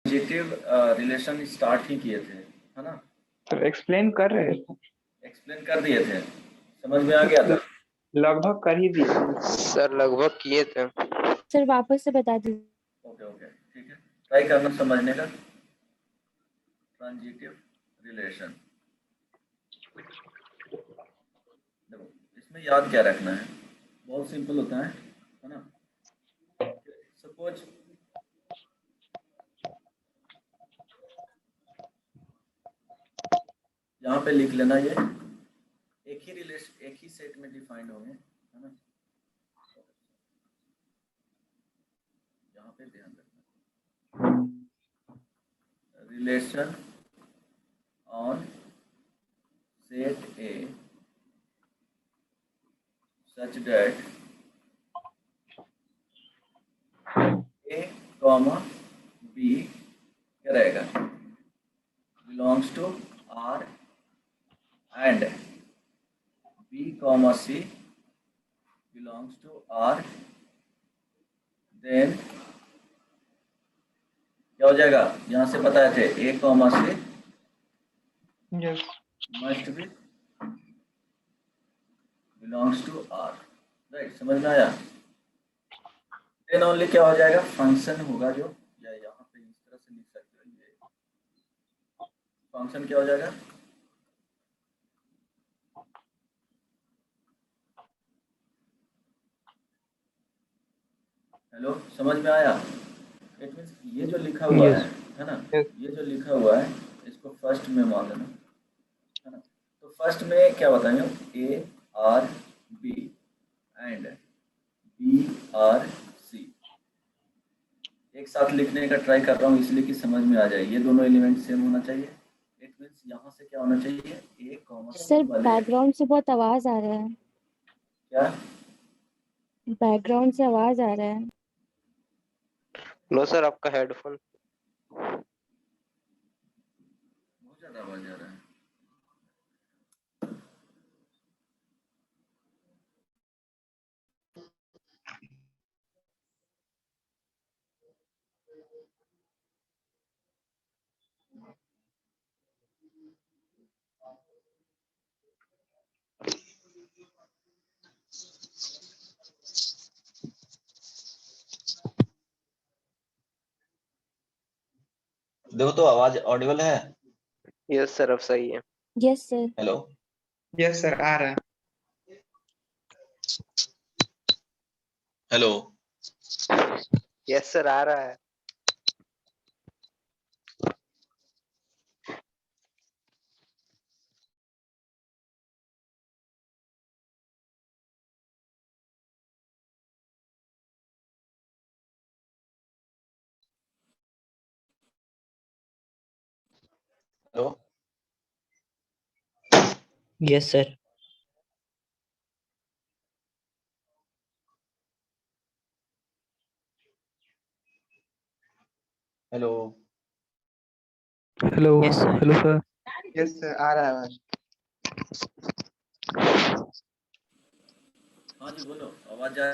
Transitive relation start ही किए थे, है ना? तो एक्सप्लेन कर रहे थे। एक्सप्लेन कर दिए थे, समझ में आ गया था? लगभग कर ही दिए थे। सर लगभग किए थे। सर वापस से बता दीजिए। ओके ओके, ठीक है, ट्राई करना समझने का। ट्रांजिटिव रिलेशन, देखो इसमें याद क्या रखना है, बहुत सिंपल होता है ना? सपोज यहाँ पे लिख लेना, ये एक ही रिलेशन एक ही सेट में डिफाइंड होंगे, है ना? यहाँ पे ध्यान रखना, relation on set A such that A comma B क्या रहेगा, belongs to R and B comma C belongs to R, then क्या हो जाएगा, यहाँ से बताए थे A comma C yes. Must be belongs to R, right? समझ में आया? देन ओनली क्या हो जाएगा, फंक्शन होगा जो, या यहाँ पे इस तरह से लिख सकते हो, ये फंक्शन क्या हो जाएगा, हेलो समझ में आया? इट मीन्स ये जो लिखा हुआ यस। है ना, यस। ये जो लिखा हुआ है इसको फर्स्ट में मान लेना, है ना? तो फर्स्ट में क्या बताएंगे, A R B and B R C, एक साथ लिखने का ट्राई कर रहा हूँ इसलिए कि समझ में आ जाए, ये दोनों एलिमेंट सेम होना चाहिए। इट मीन्स यहाँ से क्या होना चाहिए, ए कॉमा सी सर वाले, बैकग्राउंड से बहुत आवाज आ रहा है। क्या बैकग्राउंड से आवाज आ रहा है। नो सर, आपका हेडफोन। बहुत ज्यादा आवाज आ रहा है। देखो तो आवाज ऑडिबल है? यस सर, अब सही है। Yes sir. Hello, yes sir, आ रहा है। हेलो, यस सर, आ रहा है। Hello, yes sir. Hello, hello. Yes sir. Hello sir. Yes sir, आ रहा है आवाज। हाँ जी बोलो, आवाज आ,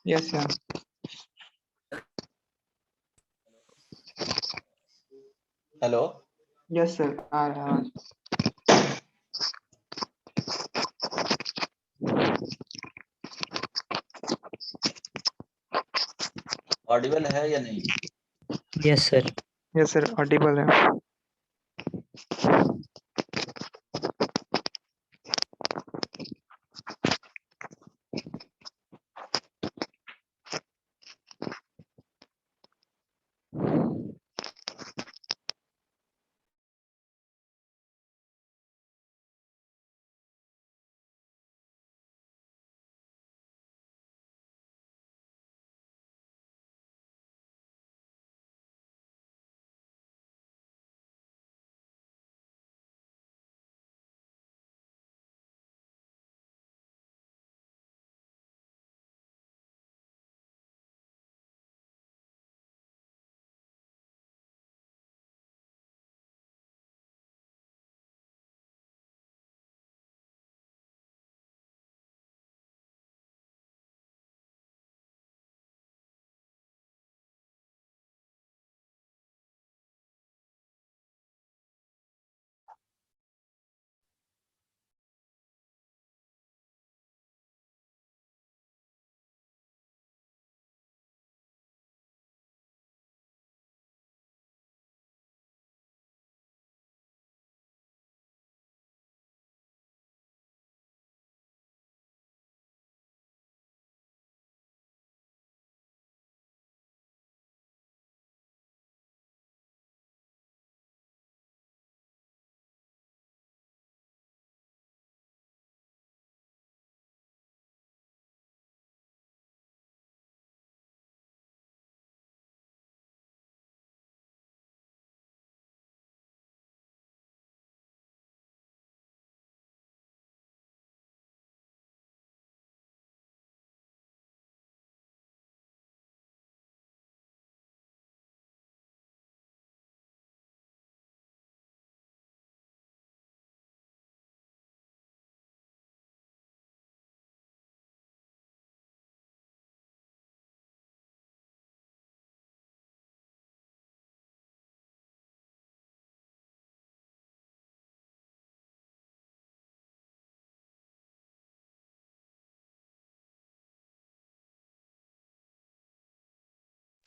yes sir. Hello, yes sir, आ रहा है आवाज। ऑडिबल है या नहीं? Yes sir. Yes sir, audible है।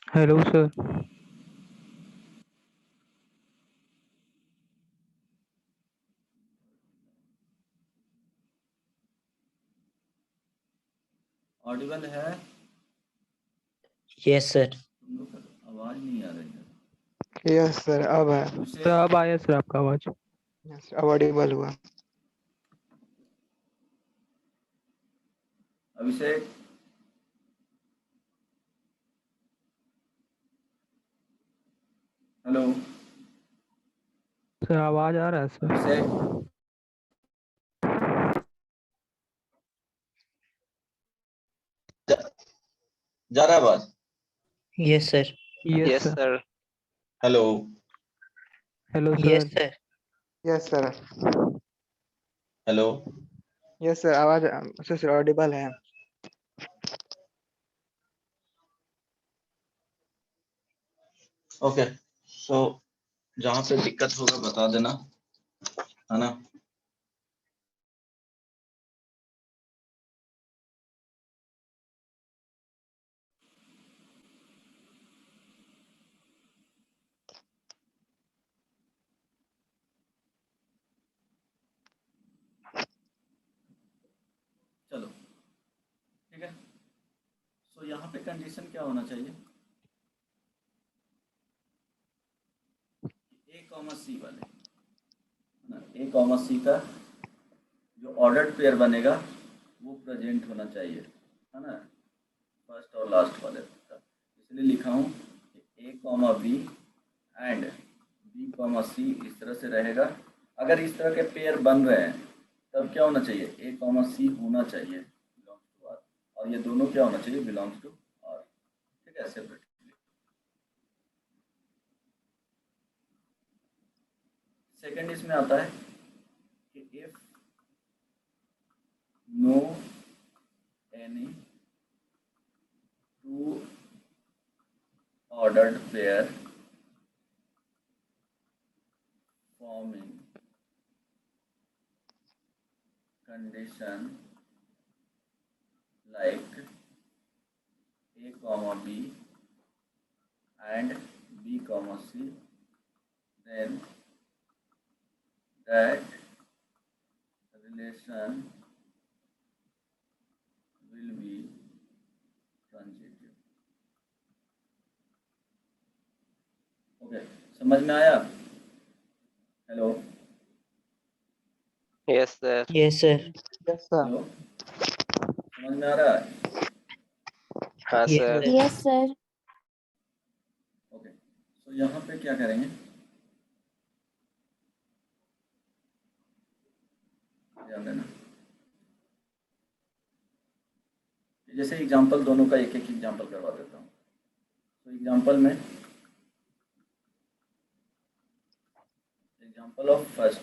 Hello, sir. ऑडिबल है? Yes, sir. तुम लोग का आवाज नहीं आ रही है। Yes, sir. अब है. तो उसे अब आया सर आपका आवाज. Yes, अब ऑडिबल हुआ. अभिषेक, हेलो सर आवाज आ रहा है सर. अभिषेक, जा रहा है आवाज? Yes, sir. Yes, Yes, sir. sir. Hello, Hello, Yes, sir. sir. Yes, sir. Hello, Yes, sir. आवाज सर ऑडिबल है. ओके। सो जहाँ पे दिक्कत होगा बता देना, है ना? चलो ठीक है। सो यहाँ पे कंडीशन क्या होना चाहिए? ए कॉमा सी वाले, है ना? ए कॉमा सी का जो ऑर्डर्ड पेयर बनेगा वो प्रेजेंट होना चाहिए, है ना? फर्स्ट और लास्ट वाले का। इसलिए लिखा हूँ A comma B and B comma C इस तरह से रहेगा। अगर इस तरह के पेयर बन रहे हैं तब क्या होना चाहिए? ए कॉमा सी होना चाहिए बिलोंग्स टू आर, और ये दोनों क्या होना चाहिए? Belongs to R. ठीक है, सेपरेट। सेकंड इसमें आता है कि if no any two ordered pair forming condition like a comma b and b comma c, then that relation will be transitive. Okay, समझ में आया? Hello Yes, sir. Yes, sir. Yes, sir. Hello, समझ में आ रहा है? हाँ Yes, sir. sir. Yes, sir. Okay, so यहाँ पे क्या करेंगे? ध्यान देना, जैसे एग्जांपल दोनों का एक एक एग्जांपल करवा देता हूँ। तो एग्जांपल में एग्जांपल ऑफ फर्स्ट,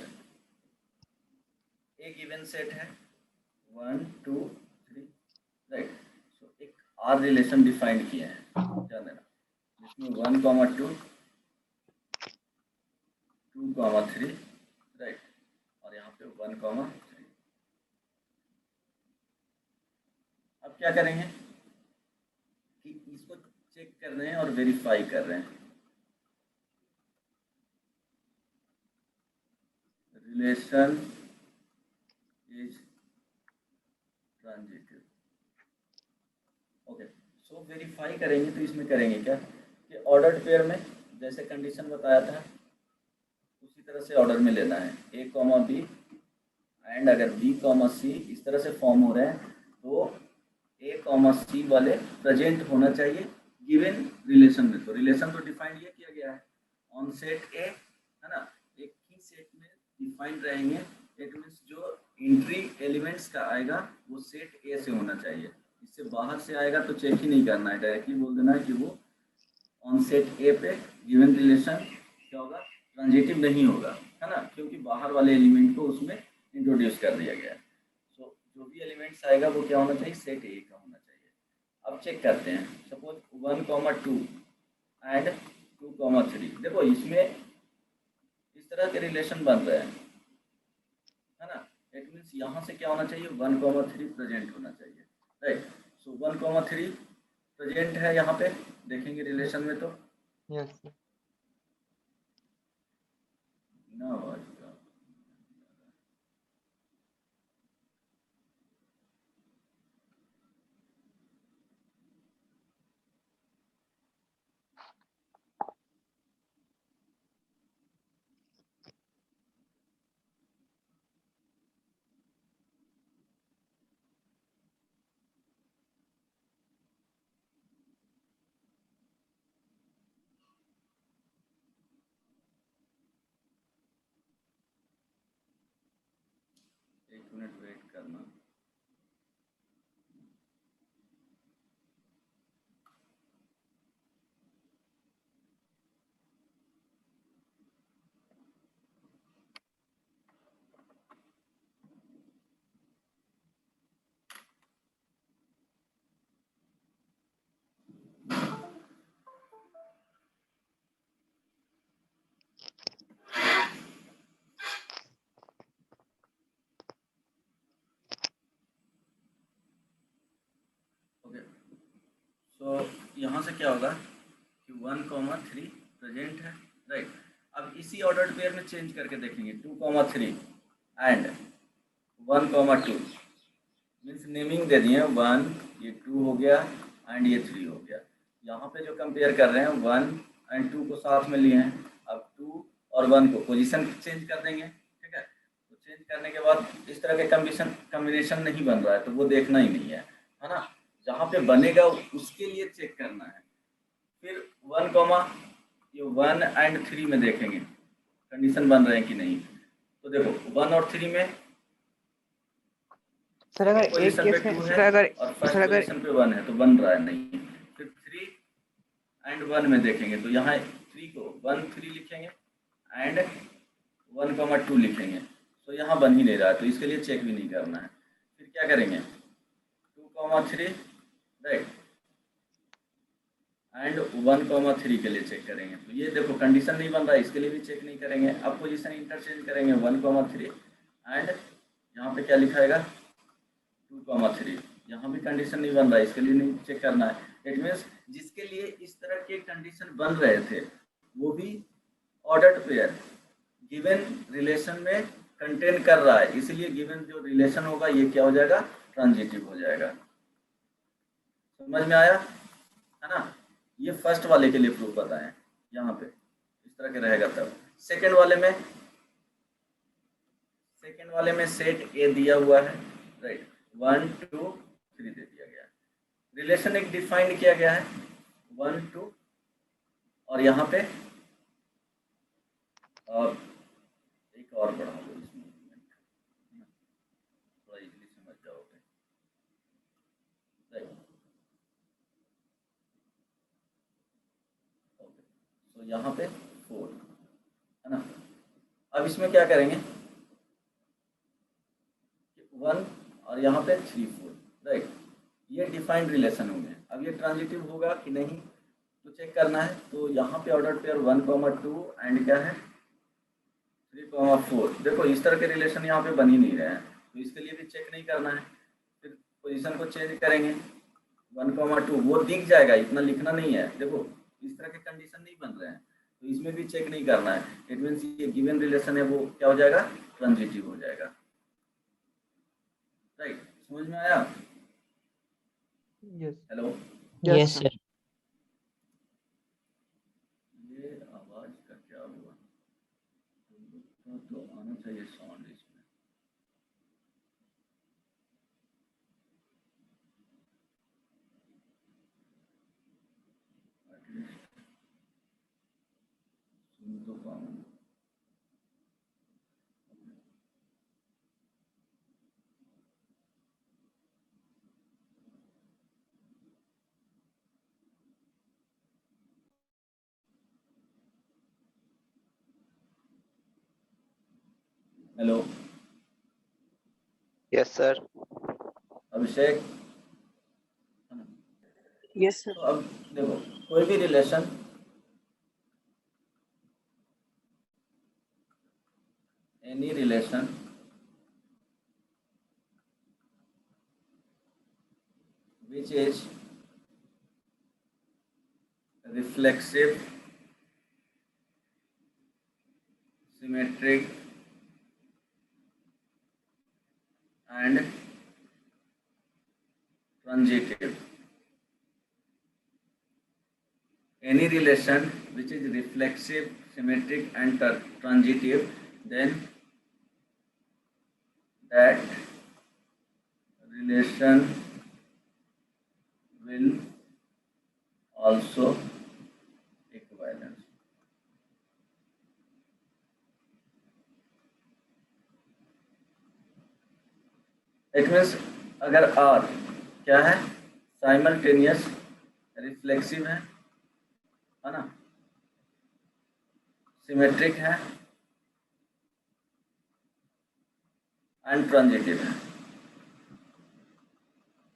एक गिवन सेट है 1 2 3, राइट? सो एक आर रिलेशन डिफाइंड किए हैं, ध्यान देना, जिसमें 1 कॉमा 2 2 कॉमा 3, राइट? और यहाँ पे 1 कॉमा 3। अब क्या करेंगे कि इसको चेक कर रहे हैं और वेरीफाई कर रहे हैं। Relation is transitive. Okay, so verify करेंगे तो इसमें करेंगे क्या कि ऑर्डर्ड पेयर में जैसे कंडीशन बताया था उसी तरह से ऑर्डर में लेना है, ए कॉमा बी एंड अगर बी कॉमा सी इस तरह से फॉर्म हो रहे हैं तो ए कॉमा सी वाले प्रेजेंट होना चाहिए गिवन रिलेशन में। तो रिलेशन तो डिफाइन ये किया गया है ऑन सेट ए, है ना? एक ही सेट में डिफाइंड रहेंगे। इट मीन्स जो एंट्री एलिमेंट्स का आएगा वो सेट ए से होना चाहिए, इससे बाहर से आएगा तो चेक ही नहीं करना है, डायरेक्टली बोल देना है कि वो ऑन सेट ए पे गिवन रिलेशन क्या होगा? ट्रांजिटिव नहीं होगा, है ना? क्योंकि बाहर वाले एलिमेंट को उसमें इंट्रोड्यूस कर दिया गया है। सो जो भी एलिमेंट्स आएगा वो क्या होना चाहिए? सेट ए का होना चाहिए। अब चेक करते हैं, सपोज 1 कॉमा 2 एंड 2 कॉमा 3। देखो इसमें इस तरह के रिलेशन बन रहे हैं, है ना? इट मीन्स यहाँ से क्या होना चाहिए? 1 कॉमा 3 प्रेजेंट होना चाहिए, राइट? सो 1 कॉमा 3 प्रेजेंट है यहाँ पे, देखेंगे रिलेशन में तो Yes, sir. ना आवाज का। एक मिनट वेट करना। ओके, सो यहाँ से क्या होगा कि 1,3 प्रेजेंट है, राइट। अब इसी ऑर्डर पेयर में चेंज करके देखेंगे 2,3 एंड 1,2 मीन्स नेमिंग दे दिए 1, ये 2 हो गया एंड ये 3 हो गया। यहाँ पे जो कंपेयर कर रहे हैं 1 एंड 2 को साथ में लिए हैं, अब 2 और 1 को पोजीशन चेंज कर देंगे, ठीक है। तो चेंज करने के बाद इस तरह के कॉम्बिनेशन नहीं बन रहा है तो वो देखना ही नहीं है ना। जहाँ पे बनेगा उसके लिए चेक करना है। फिर 1 कॉमा ये 1 एंड 3 में देखेंगे कंडीशन बन रहे हैं कि नहीं। तो देखो 1 और 3 में सर अगर एक पोजीशन पे केस 2 में है सर अगर और फर्स्ट सर अगर पोजीशन पे 1 है तो बन रहा है नहीं। फिर 3 एंड 1 में देखेंगे तो यहाँ 3 को 1 3 लिखेंगे एंड 1,2 लिखेंगे, तो यहाँ बन ही नहीं रहा है तो इसके लिए चेक भी नहीं करना है। फिर क्या करेंगे 2,3 राइट एंड 1,3 के लिए चेक करेंगे। तो ये देखो कंडीशन नहीं बन रहा है, इसके लिए भी चेक नहीं करेंगे। अब पोजीशन इंटरचेंज करेंगे 1,3 एंड यहाँ पे क्या लिखाएगा 2,3, यहाँ भी कंडीशन नहीं बन रहा है, इसके लिए नहीं चेक करना है। इट मीन्स जिसके लिए इस तरह के कंडीशन बन रहे थे वो भी ऑर्डर्ड पेयर गिवन रिलेशन में कंटेन कर रहा है, इसलिए गिवन जो रिलेशन होगा ये क्या हो जाएगा ट्रांजिटिव हो जाएगा। समझ में आया है ना। ये फर्स्ट वाले के लिए प्रूफ बताएं, यहाँ पे इस तरह के रहेगा। तब सेकंड वाले में सेट ए दिया हुआ है, राइट 1 2 3 दे दिया गया है। रिलेशन एक डिफाइंड किया गया है 1 2 और यहाँ पे एक और बढ़ा दो इसमें थोड़ा इजीली समझ जाओगे, राइट। ओके, तो यहाँ पे 4 है ना। अब इसमें क्या करेंगे 1 और यहाँ पे 3 4, राइट। ये डिफाइंड रिलेशन होंगे। अब ये ट्रांजिटिव होगा कि नहीं तो चेक करना है। तो यहाँ पे ऑर्डर पेयर 1,2 एंड क्या है 3,4। देखो इस तरह के रिलेशन यहाँ पे बन ही नहीं रहे हैं तो इसके लिए भी चेक नहीं करना है। फिर पोजीशन को चेंज करेंगे 1,2 वो दिख जाएगा, इतना लिखना नहीं है। देखो इस तरह के कंडीशन नहीं बन रहे हैं तो इसमें भी चेक नहीं करना है। इट मीन्स ये गिवन रिलेशन है वो क्या हो जाएगा ट्रांजिटिव हो जाएगा, राइट। समझ में आया। Yes hello, Yes, sir. ये आवाज का क्या हुआ तो आना चाहिए साउंड इसमें। एटलीस्ट सुन तो पाऊँ। Hello Yes, sir. अभिषेक, है ना? Yes, sir. तो अब देखो कोई भी relation any relation which is reflexive, symmetric and transitive. Any relation which is reflexive, symmetric and transitive, then that relation will also equivalence. It means अगर R क्या है, साइमल्टेनियस रिफ्लेक्सिव है ना, सिमेट्रिक है एंड ट्रांजिटिव है,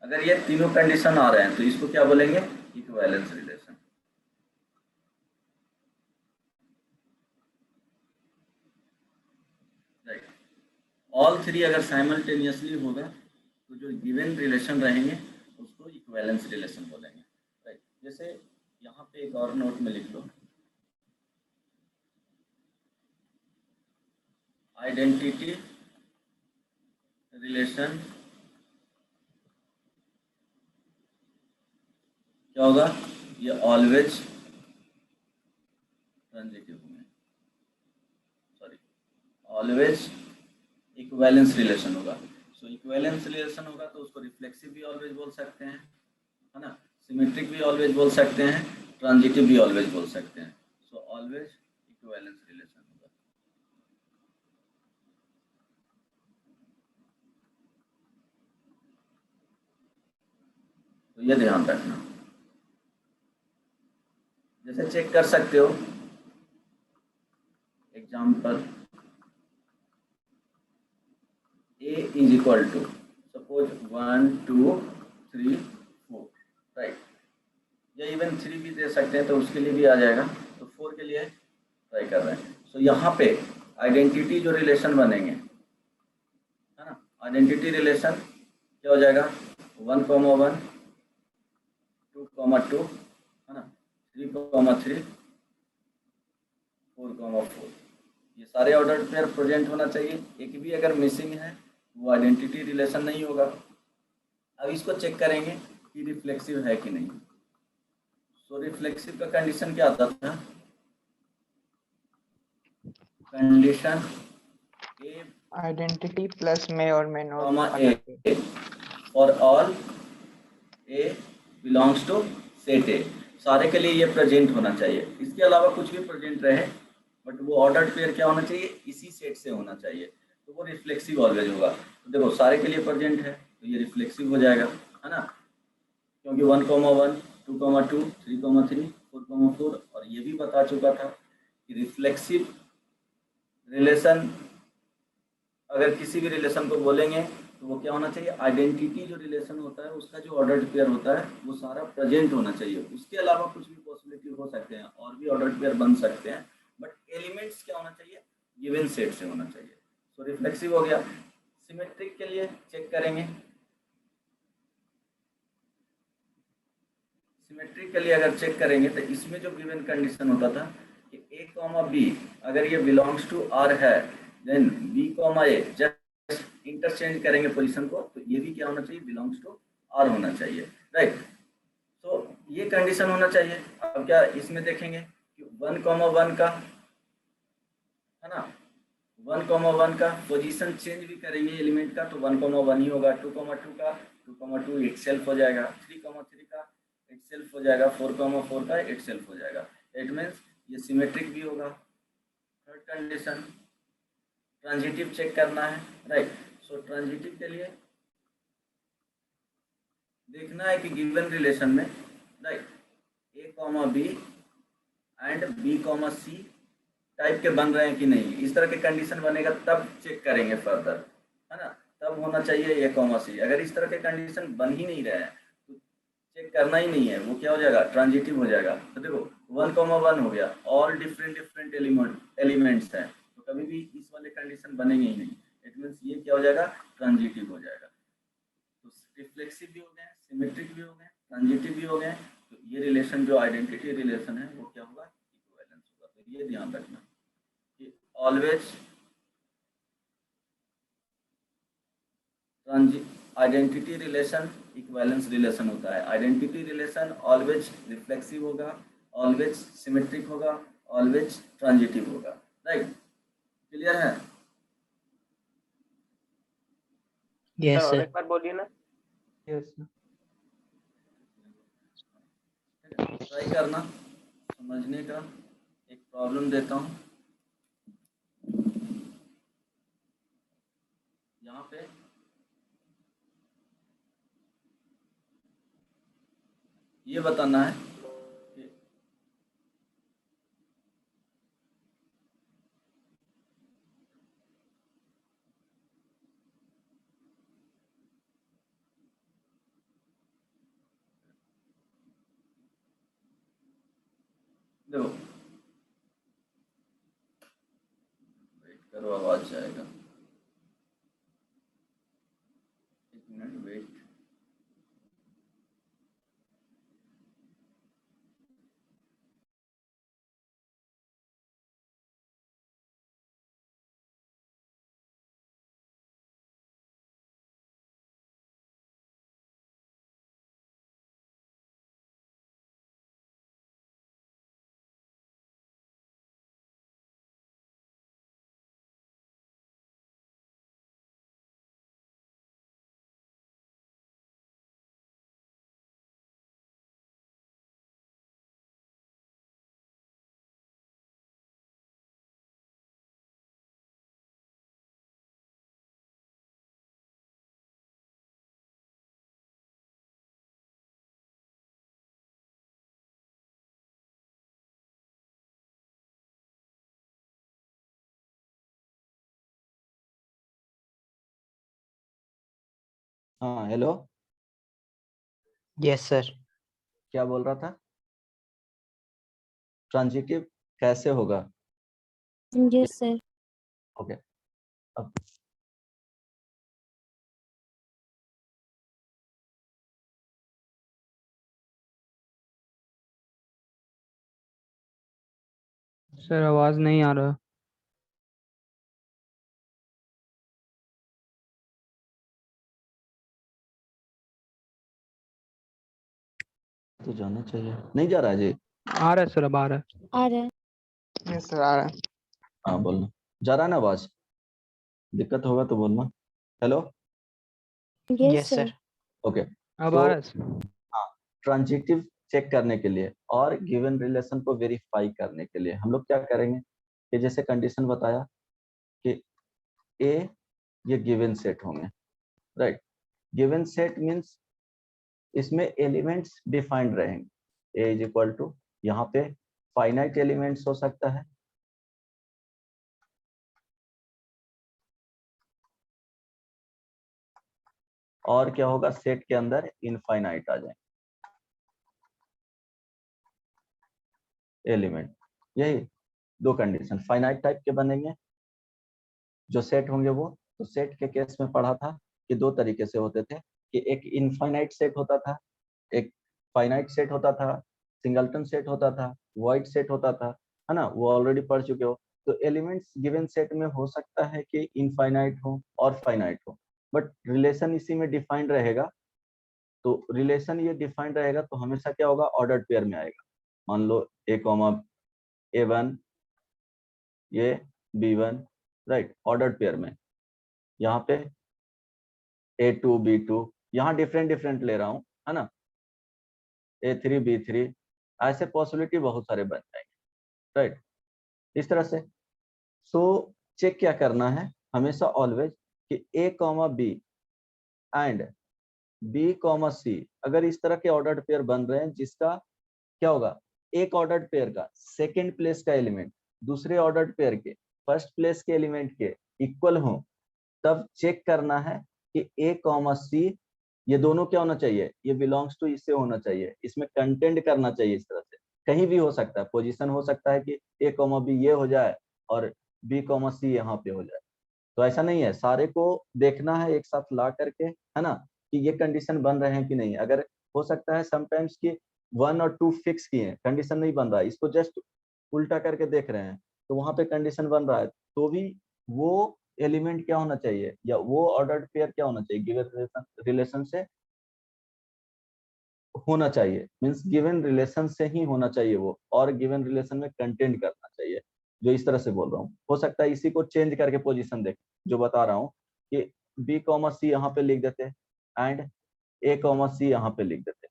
अगर ये तीनों कंडीशन आ रहे हैं तो इसको क्या बोलेंगे, equivalence relation. Right. All three अगर साइमल्टेनियसली होगा तो जो गिवन रिलेशन रहेंगे उसको इक्विवेलेंस रिलेशन बोलेंगे. राइट. जैसे यहाँ पे एक और नोट में लिख लो, आइडेंटिटी रिलेशन क्या होगा, ये ऑलवेज ट्रांजिटिव होंगे, सॉरी ऑलवेज इक्विवेलेंस रिलेशन होगा. सो इक्विवेलेंस रिलेशन होगा तो उसको रिफ्लेक्सिव भी ऑलवेज बोल सकते हैं, है ना, सिमेट्रिक भी ऑलवेज बोल सकते हैं, ट्रांजिटिव भी ऑलवेज बोल सकते हैं. सो ऑलवेज इक्विवेलेंस रिलेशन होगा. तो ये ध्यान रखना. जैसे चेक कर सकते हो, example A is equal to suppose 1 2 3 4, right, या इवन 3 भी दे सकते हैं तो उसके लिए भी आ जाएगा. तो 4 के लिए ट्राई कर रहे हैं. सो यहाँ पे आइडेंटिटी जो रिलेशन बनेंगे, है ना, आइडेंटिटी रिलेशन क्या हो जाएगा, 1, 1 2, 2, है ना, 3, 3 4, 4. ये सारे ऑर्डर पेयर प्रेजेंट होना चाहिए. एक भी अगर मिसिंग है वो आइडेंटिटी रिलेशन नहीं होगा. अब इसको चेक करेंगे कि रिफ्लेक्सिव है कि नहीं. सो रिफ्लेक्सिव का कंडीशन क्या आता था, कंडीशन ए आइडेंटिटी प्लस में और में comma not A for all A belongs to set A. सारे के लिए ये प्रेजेंट होना चाहिए. इसके अलावा कुछ भी प्रेजेंट रहे बट वो ऑर्डर्ड पेयर क्या होना चाहिए, इसी सेट से होना चाहिए, तो वो रिफ्लेक्सिव ऑलवेज होगा. तो देखो सारे के लिए प्रेजेंट है तो ये रिफ्लेक्सिव हो जाएगा, है ना, क्योंकि 1, 1 2, 2 3, 3 4, 4. और ये भी बता चुका था कि रिफ्लेक्सिव रिलेशन अगर किसी भी रिलेशन को बोलेंगे तो वो क्या होना चाहिए, आइडेंटिटी जो रिलेशन होता है उसका जो ऑर्डर्ड पेयर होता है वो सारा प्रेजेंट होना चाहिए. उसके अलावा कुछ भी पॉसिबिलिटी हो सकते हैं और भी ऑर्डर्ड पेयर बन सकते हैं, बट एलिमेंट्स क्या होना चाहिए, गिवन सेट से होना चाहिए. सो रिफ्लेक्सिव हो गया. सिमेट्रिक के लिए चेक करेंगे. सिमेट्रिक के लिए अगर चेक करेंगे तो इसमें जो गिवन कंडीशन होता था कि a कॉमा b अगर ये बिलोंग्स टू r है then b comma a just interchange करेंगे पोजीशन को, तो ये भी क्या होना चाहिए, बिलोंग्स टू r होना चाहिए. राइट. तो ये कंडीशन होना चाहिए. अब क्या इसमें देखेंगे कि 1, 1 का, है ना, 1, 1 का पोजीशन चेंज भी करेंगे एलिमेंट का तो 1, 1 ही होगा. 2, 2 का 2, 2 इट सेल्फ हो जाएगा. 3, 3 का इट सेल्फ हो जाएगा. 4, 4 का इट सेल्फ हो जाएगा. इट मीन्स ये सिमेट्रिक भी होगा. थर्ड कंडीशन ट्रांजिटिव चेक करना है. राइट. सो ट्रांजिटिव के लिए देखना है कि गिवन रिलेशन में, right, a comma b and b comma c type के बन रहे हैं कि नहीं. इस तरह के कंडीशन बनेगा तब चेक करेंगे फर्दर, है ना, तब होना चाहिए a कॉमा c. अगर इस तरह के कंडीशन बन ही नहीं रहे हैं तो चेक करना ही नहीं है, वो क्या हो जाएगा, ट्रांजिटिव हो जाएगा. तो देखो 1, 1 हो गया, ऑल डिफरेंट एलिमेंट्स हैं तो कभी भी इस वाले कंडीशन बनेंगे ही नहीं. इट मीन्स ये क्या हो जाएगा, ट्रांजिटिव हो जाएगा. तो रिफ्लेक्सिव भी हो गए, सिमेट्रिक भी हो गए, ट्रांजिटिव भी हो गए, तो ये रिलेशन रिलेशन जो आइडेंटिटी रिलेशन है वो क्या होगा, इक्विवेलेंस होगा। तो ये ध्यान रखना कि always identity relation equivalence relation होता है। आइडेंटिटी रिलेशन ऑलवेज रिफ्लेक्सिव होगा, ऑलवेज सिमेट्रिक होगा, ऑलवेज ट्रांजिटिव होगा। राइट, क्लियर है? Yes, सर और sir. एक बार बोलिए ना। Yes sir. ट्राई करना समझने का। एक प्रॉब्लम देता हूँ यहाँ पे। ये बताना है कि देखो, वेट करो, आवाज जाएगा। एक मिनट वेट। हाँ हेलो, Yes, sir. क्या बोल रहा था? ट्रांजिटिव कैसे होगा? Yes sir. ओके, अब सर आवाज नहीं आ रहा। तो जाना चाहिए, नहीं जा रहा है जी? आ रहा है सर, अब आ रहा है। आ रहा है। Yes, sir. आ रहा है. हाँ बोलना, जा रहा है ना आवाज? दिक्कत होगा तो बोलना। Hello, yes Yes, sir. sir. Okay. अब आ रहा तो है सर। हाँ, ट्रांजिटिव चेक करने के लिए और गिवन रिलेशन को वेरीफाई करने के लिए हम लोग क्या करेंगे कि जैसे कंडीशन बताया कि ए ये गिवन सेट होंगे, राइट। गिवन सेट मीन्स इसमें एलिमेंट्स डिफाइंड रहेंगे। ए इज इक्वल टू, यहाँ पे फाइनाइट एलिमेंट्स हो सकता है, और क्या होगा, सेट के अंदर इनफाइनाइट आ जाए एलिमेंट। यही दो कंडीशन फाइनाइट टाइप के बनेंगे जो सेट होंगे वो। तो सेट के केस में पढ़ा था कि दो तरीके से होते थे, कि एक इनफाइनाइट सेट होता था, एक फाइनाइट सेट होता था, सिंगलटन सेट होता था, वॉइड सेट होता था, है ना, वो ऑलरेडी पढ़ चुके हो। तो एलिमेंट्स गिवन सेट में हो सकता है कि इनफाइनाइट हो और फाइनाइट हो, बट रिलेशन इसी में डिफाइंड रहेगा। तो रिलेशन ये डिफाइंड रहेगा तो हमेशा क्या होगा, ऑर्डर्ड पेयर में आएगा। मान लो ए कॉमा A1, ये B1, राइट, ऑर्डर्ड पेयर में। यहाँ पे A2 B2, यहाँ डिफरेंट डिफरेंट ले रहा हूँ, है ना, A3 B3, ऐसे पॉसिबिलिटी बहुत सारे बन जाएंगे, राइट, इस तरह से। सो चेक क्या करना है हमेशा ऑलवेज कि A comma B and B comma C अगर इस तरह के ऑर्डर्ड पेयर बन रहे हैं, जिसका क्या होगा, एक ऑर्डर्ड पेयर का सेकेंड प्लेस का एलिमेंट दूसरे ऑर्डर्ड पेयर के फर्स्ट प्लेस के एलिमेंट के इक्वल हो, तब चेक करना है कि ए कॉमा सी ये दोनों क्या होना चाहिए, ये बिलोंग्स टू इससे होना चाहिए, इसमें कंटेंट करना चाहिए। इस तरह से कहीं भी हो सकता है, पोजीशन हो सकता है कि ए कॉमा बी ये हो जाए और बी कॉमा सी यहाँ पे हो जाए। तो ऐसा नहीं है, सारे को देखना है एक साथ ला करके, है ना, कि ये कंडीशन बन रहे हैं कि नहीं। अगर हो सकता है समटाइम्स कि 1 और 2 फिक्स किए हैं, कंडीशन नहीं बन रहा है, इसको जस्ट उल्टा करके देख रहे हैं तो वहां पे कंडीशन बन रहा है, तो भी वो एलिमेंट क्या होना चाहिए या वो ऑर्डर्ड पेयर क्या होना चाहिए, गिवन रिलेशन से होना चाहिए, मींस गिवन रिलेशन से ही होना चाहिए वो, और गिवन रिलेशन में कंटेंट करना चाहिए, जो इस तरह से बोल रहा हूँ। हो सकता है इसी को चेंज करके पोजीशन देख, जो बता रहा हूँ कि बी कॉमा सी यहाँ पे लिख देते एंड ए कॉमा सी यहाँ पे लिख देते,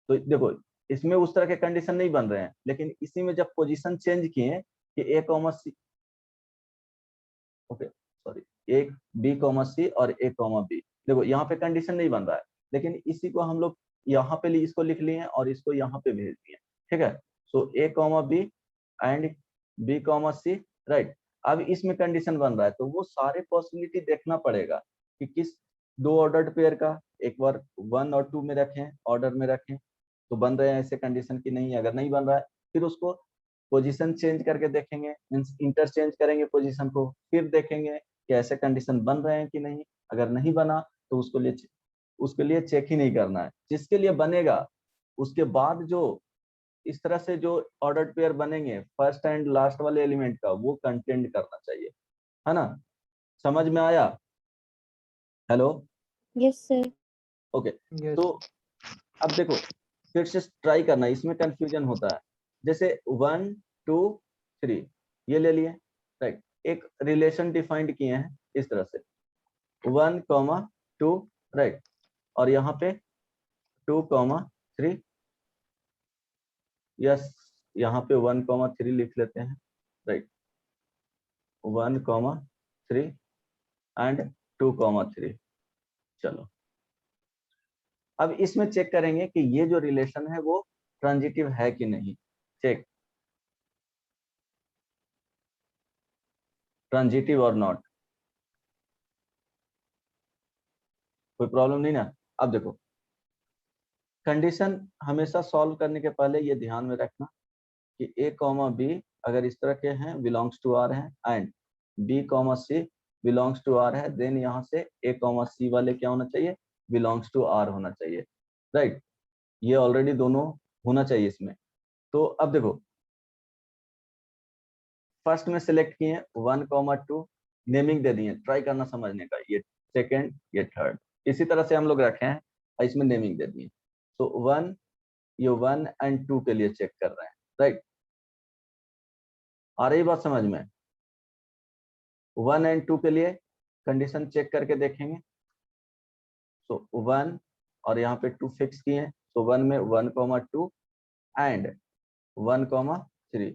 तो देखो इसमें उस तरह के कंडीशन नहीं बन रहे हैं, लेकिन इसी में जब पोजीशन चेंज किए कि ए कॉमा सी, ओके सॉरी, एक बी कॉमा सी और ए कॉमा बी, देखो यहाँ पे कंडीशन नहीं बन रहा है, लेकिन इसी को हम लोग यहाँ पे इसको लिख लिए हैं और इसको यहाँ पे भेज दिए, ठीक है। So A comma B and B comma C, right. अब इसमें कंडीशन बन रहा है तो वो सारे पॉसिबिलिटी देखना पड़ेगा कि किस दो ऑर्डर्ड पेयर का, एक बार 1 और 2 में रखें, ऑर्डर में रखें तो बन रहे हैं ऐसे कंडीशन की नहीं, अगर नहीं बन रहा है फिर उसको पोजीशन चेंज करके देखेंगे, मींस इंटरचेंज करेंगे पोजीशन को, फिर देखेंगे कि ऐसे कंडीशन बन रहे हैं कि नहीं, अगर नहीं बना तो उसके लिए चेक ही नहीं करना है, जिसके लिए बनेगा उसके बाद जो इस तरह से जो ऑर्डर्ड पेयर बनेंगे फर्स्ट एंड लास्ट वाले एलिमेंट का, वो कंटेंट करना चाहिए, है ना, समझ में आया? Hello, Yes, sir. Okay. Yes. तो अब देखो फिर से ट्राई करना, इसमें कंफ्यूजन होता है, जैसे 1 2 3 ये ले लिए, राइट, एक रिलेशन डिफाइंड किए हैं इस तरह से 1 2, राइट, और यहाँ पे 2 3, यस, यहाँ पे 1 3 लिख लेते हैं, राइट, 1 3 एंड 2 3, चलो अब इसमें चेक करेंगे कि ये जो रिलेशन है वो ट्रांजिटिव है कि नहीं, चेक ट्रांजिटिव और नॉट, कोई प्रॉब्लम नहीं ना। अब देखो कंडीशन हमेशा सॉल्व करने के पहले ये ध्यान में रखना कि ए कॉमा बी अगर इस तरह के हैं बिलोंग्स टू आर है and B comma C belongs to R है, देन यहाँ से ए कॉमा सी वाले क्या होना चाहिए, बिलोंग्स टू आर होना चाहिए, राइट, ये ऑलरेडी दोनों होना चाहिए इसमें। तो अब देखो फर्स्ट में सिलेक्ट किए 1 2, नेमिंग दे दिए, ट्राई करना समझने का, ये सेकेंड ये थर्ड, इसी तरह से हम लोग रखे हैं और इसमें नेमिंग दे दिए। तो 1 ये 1 एंड 2 के लिए चेक कर रहे हैं, राइट, आ रही बात समझ में? 1 एंड 2 के लिए कंडीशन चेक करके देखेंगे, तो 1 और यहाँ पे 2 फिक्स किए हैं, तो 1 में 1 2 एंड 1 3,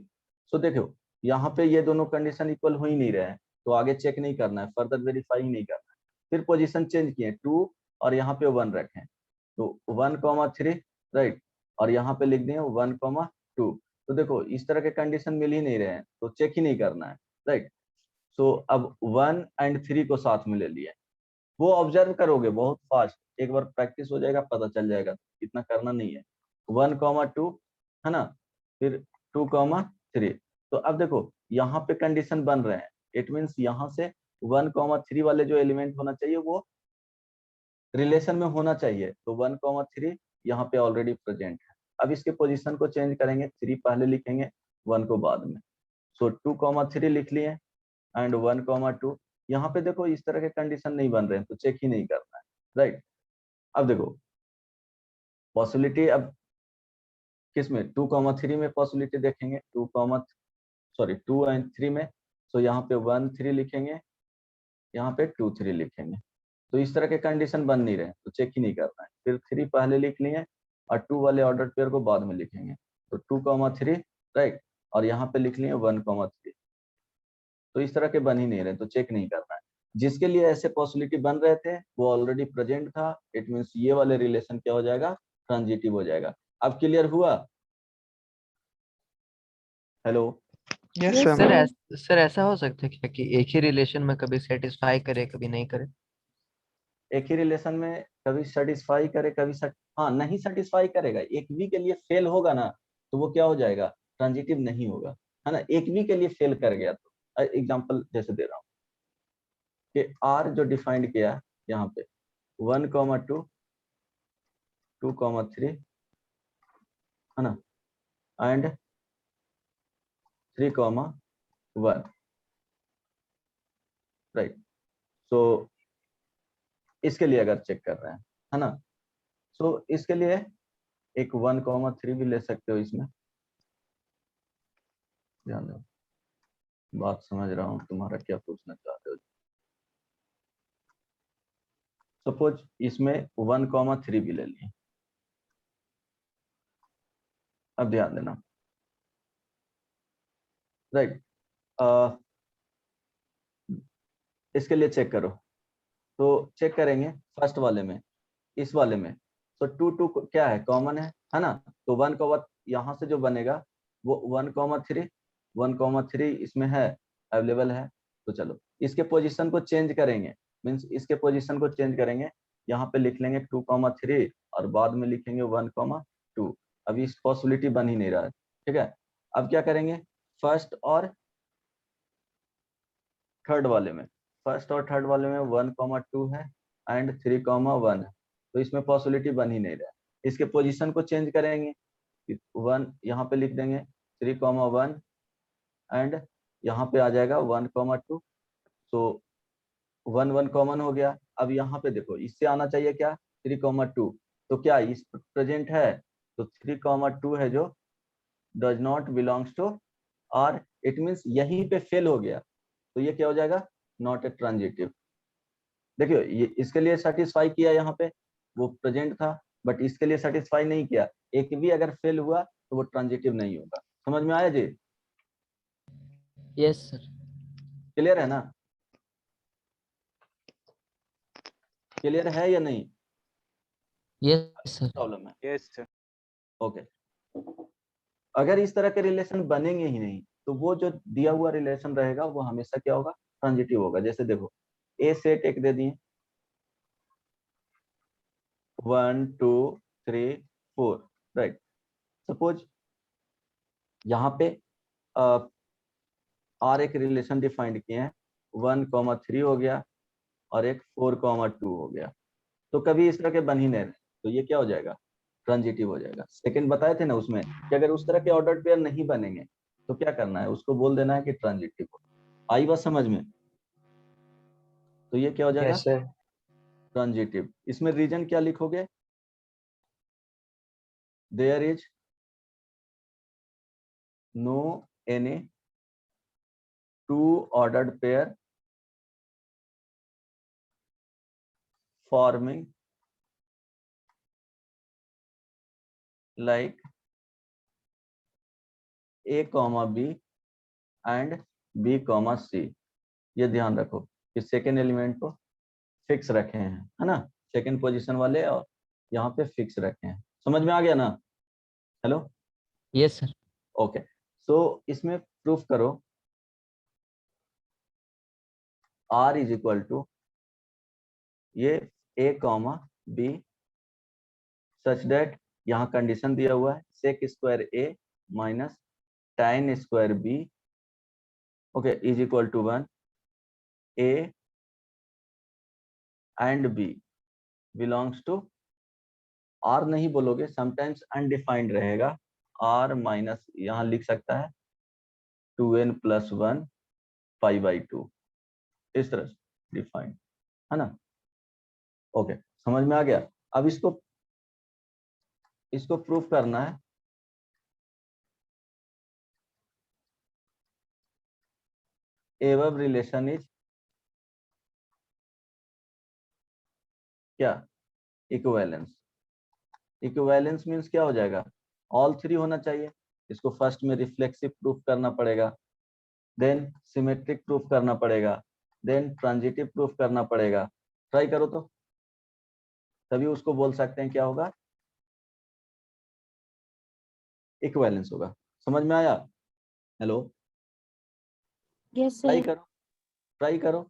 सो देखो यहाँ पे ये दोनों कंडीशन इक्वल हो ही नहीं रहे हैं, तो आगे चेक नहीं करना है, फर्दर वेरीफाई नहीं करना है, फिर पोजीशन चेंज किए 2 और यहाँ पे 1 रखें, तो 1 3, राइट, और यहाँ पे लिख दिए 1 2, तो देखो इस तरह के कंडीशन मिल ही नहीं रहे हैं तो चेक ही नहीं करना है, राइट। सो अब 1 एंड 3 को साथ में ले लिए, वो ऑब्जर्व करोगे बहुत फास्ट, एक बार प्रैक्टिस हो जाएगा पता चल जाएगा, इतना करना नहीं है। 1 2 है ना, फिर 2 3, तो अब देखो यहाँ पे कंडीशन बन रहे हैं, इट मींस यहाँ से 1 3 वाले जो एलिमेंट होना चाहिए वो रिलेशन में होना चाहिए, तो 1 3 यहाँ पे ऑलरेडी प्रेजेंट है। अब इसके पोजीशन को चेंज करेंगे, 3 पहले लिखेंगे 1 को बाद में, सो 2 3 लिख लिए एंड 1 2, यहाँ पे देखो इस तरह के कंडीशन नहीं बन रहे हैं तो चेक ही नहीं करना है, राइट। अब देखो पॉसिबिलिटी अब किसमें 2 3 में पॉसिबिलिटी देखेंगे, 2 एंड 3 में, तो यहाँ पे 1 3 लिखेंगे, यहाँ पे 2 3 लिखेंगे, तो इस तरह के कंडीशन बन नहीं रहे तो चेक ही नहीं करना है, फिर 3 पहले लिख लिए और 2 वाले ऑर्डर पेयर को बाद में लिखेंगे, तो 2 3, राइट, और यहाँ पे लिख लिए 1 3, तो इस तरह के बन ही नहीं रहे तो चेक नहीं करना है। जिसके लिए ऐसे पॉसिबिलिटी बन रहे थे वो ऑलरेडी प्रेजेंट था, इट मींस ये वाले रिलेशन क्या हो जाएगा, ट्रांजिटिव हो जाएगा। अब क्लियर हुआ? Hello, yes Yes, sir. Sir ऐसा हो सकता है क्या कि एक ही रिलेशन में कभी सेटिस्फाई करे कभी नहीं करे? एक ही रिलेशन में कभी सेटिस्फाई करे कभी हाँ नहीं सेटिस्फाई करेगा, एक भी के लिए फेल होगा ना तो वो क्या हो जाएगा, ट्रांजिटिव नहीं होगा, है ना। एक भी के लिए फेल कर गया तो एग्जांपल जैसे दे रहा हूँ कि आर जो डिफाइंड किया यहाँ पे 1 2 2 3 है ना, एंड 3,1, राइट। सो इसके लिए अगर चेक कर रहे हैं, है ना, सो इसके लिए एक 1,3 भी ले सकते हो इसमें। ध्यान दो, बात समझ रहा हूँ तुम्हारा क्या पूछना चाहते हो। सपोज इसमें 1,3 भी ले लिए। अब ध्यान देना, राइट। इसके लिए चेक करो, तो चेक करेंगे फर्स्ट वाले में, इस वाले में। तो 2 क्या है, कॉमन है ना। तो 1, यहाँ से जो बनेगा वो 1,3, 1,3 इसमें है, अवेलेबल है। तो चलो इसके पोजीशन को चेंज करेंगे, मीन्स इसके पोजीशन को चेंज करेंगे। यहाँ पे लिख लेंगे 2,3 और बाद में लिखेंगे 1,2। अभी इस पॉसिबिलिटी बन ही नहीं रहा है, ठीक है। अब क्या करेंगे, फर्स्ट और थर्ड वाले में, 1,2 है एंड 3,1 है, तो इसमें पॉसिबिलिटी बन ही नहीं रहा है। इसके पोजीशन को चेंज करेंगे, 1 यहाँ पे लिख देंगे 3,1 एंड यहाँ पे आ जाएगा 1,2। तो 1 कॉमन हो गया। अब यहाँ पे देखो, इससे आना चाहिए क्या, 3,2। तो क्या इस प्रेजेंट है, तो 3,2 है जो डज नॉट बिलोंग्स टू और इट मीन्स यहीं पे फेल हो गया, तो ये क्या हो जाएगा, नॉट ए ट्रांजिटिव। देखियो ये इसके लिए सेटिस्फाई किया, यहाँ पे वो प्रेजेंट था, बट इसके लिए सेटिस्फाई नहीं किया। एक भी अगर फेल हुआ तो वो ट्रांजिटिव नहीं होगा। समझ में आया जी? Yes, sir. क्लियर है ना? क्लियर है या नहीं? Yes, sir. प्रॉब्लम है? Yes sir. ओके। अगर इस तरह के रिलेशन बनेंगे ही नहीं, तो वो जो दिया हुआ रिलेशन रहेगा वो हमेशा क्या होगा, ट्रांजिटिव होगा। जैसे देखो, ए सेट एक दे दिए, 1 2 3 4, राइट। सपोज यहाँ पे आर एक रिलेशन डिफाइंड किए हैं, 1,3 हो गया और एक 4,2 हो गया। तो कभी इस तरह के बन ही नहीं रहे, तो ये क्या हो जाएगा, ट्रांजिटिव हो जाएगा। सेकंड बताए थे ना उसमें कि अगर उस तरह के ऑर्डर पेयर नहीं बनेंगे तो क्या करना है, उसको बोल देना है कि ट्रांजिटिव हो। आई बात समझ में? तो ये क्या हो जाएगा, यस सर। ट्रांजिटिव। इसमें रीजन क्या लिखोगे, there is no any two ordered pair forming like A, B and B, C। ये ध्यान रखो कि सेकेंड एलिमेंट को फिक्स रखे हैं, है ना, सेकेंड पोजीशन वाले और यहाँ पे फिक्स रखे हैं। समझ में आ गया ना? Hello? Yes, sir. Okay. So इसमें प्रूफ करो R इज इक्वल टू ये A, B सच दैट, यहाँ कंडीशन दिया हुआ है sec square A minus tan square B, okay, is equal to 1। A and B belongs to, R नहीं बोलोगे, sometimes undefined रहेगा, R माइनस यहाँ लिख सकता है 2n + 1 π/2, इस तरह से डिफाइंड, है ना। ओके, समझ में आ गया? अब इसको प्रूफ करना है। एबव रिलेशन इज क्या, इक्विवेलेंस। इक्विवेलेंस मींस क्या हो जाएगा, ऑल 3 होना चाहिए। इसको फर्स्ट में रिफ्लेक्सिव प्रूफ करना पड़ेगा, देन सिमेट्रिक प्रूफ करना पड़ेगा, देन ट्रांजिटिव प्रूफ करना पड़ेगा। ट्राई करो तो, तभी उसको बोल सकते हैं क्या होगा, इक्विवेलेंस होगा। समझ में आया? हेलो? Yes try sir. करो, ट्राई करो।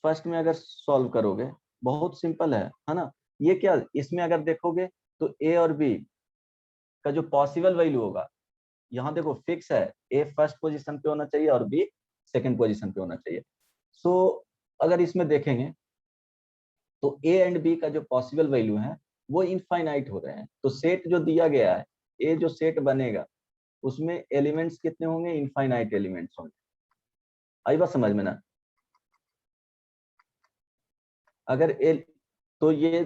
फर्स्ट में अगर सॉल्व करोगे, बहुत सिंपल है ना। ये क्या, इसमें अगर देखोगे तो ए और बी का जो पॉसिबल वैल्यू होगा, यहाँ देखो फिक्स है, ए फर्स्ट पोजीशन पे होना चाहिए और बी सेकंड पोजीशन पे होना चाहिए। सो अगर इसमें देखेंगे तो ए एंड बी का जो पॉसिबल वैल्यू है वो इनफाइनाइट हो रहे हैं। तो सेट जो दिया गया है ए जो सेट बनेगा उसमें एलिमेंट्स कितने होंगे, इनफाइनाइट एलिमेंट्स होंगे। आई बात समझ में ना? अगर ए, तो ये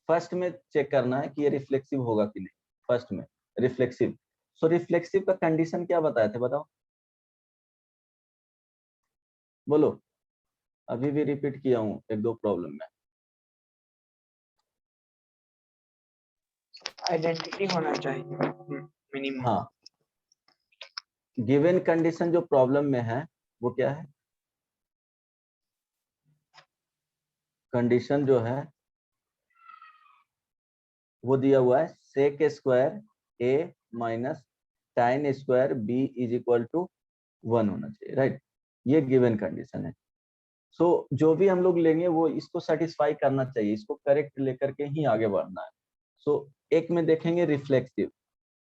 फर्स्ट में चेक करना है कि ये रिफ्लेक्सिव होगा कि नहीं। फर्स्ट में रिफ्लेक्सिव, सो रिफ्लेक्सिव का कंडीशन क्या बताए थे, बताओ बोलो। अभी भी रिपीट किया हूं एक दो प्रॉब्लम में। आइडेंटिटी होना चाहिए मिनिमम। हाँ, गिवन कंडीशन जो प्रॉब्लम में है वो क्या है, कंडीशन जो है वो दिया हुआ है sec square A minus tan square B is equal to 1 होना चाहिए, राइट। ये गिवन कंडीशन है। सो जो भी हम लोग लेंगे वो इसको सेटिस्फाई करना चाहिए, इसको करेक्ट लेकर के ही आगे बढ़ना है। सो एक में देखेंगे रिफ्लेक्सिव।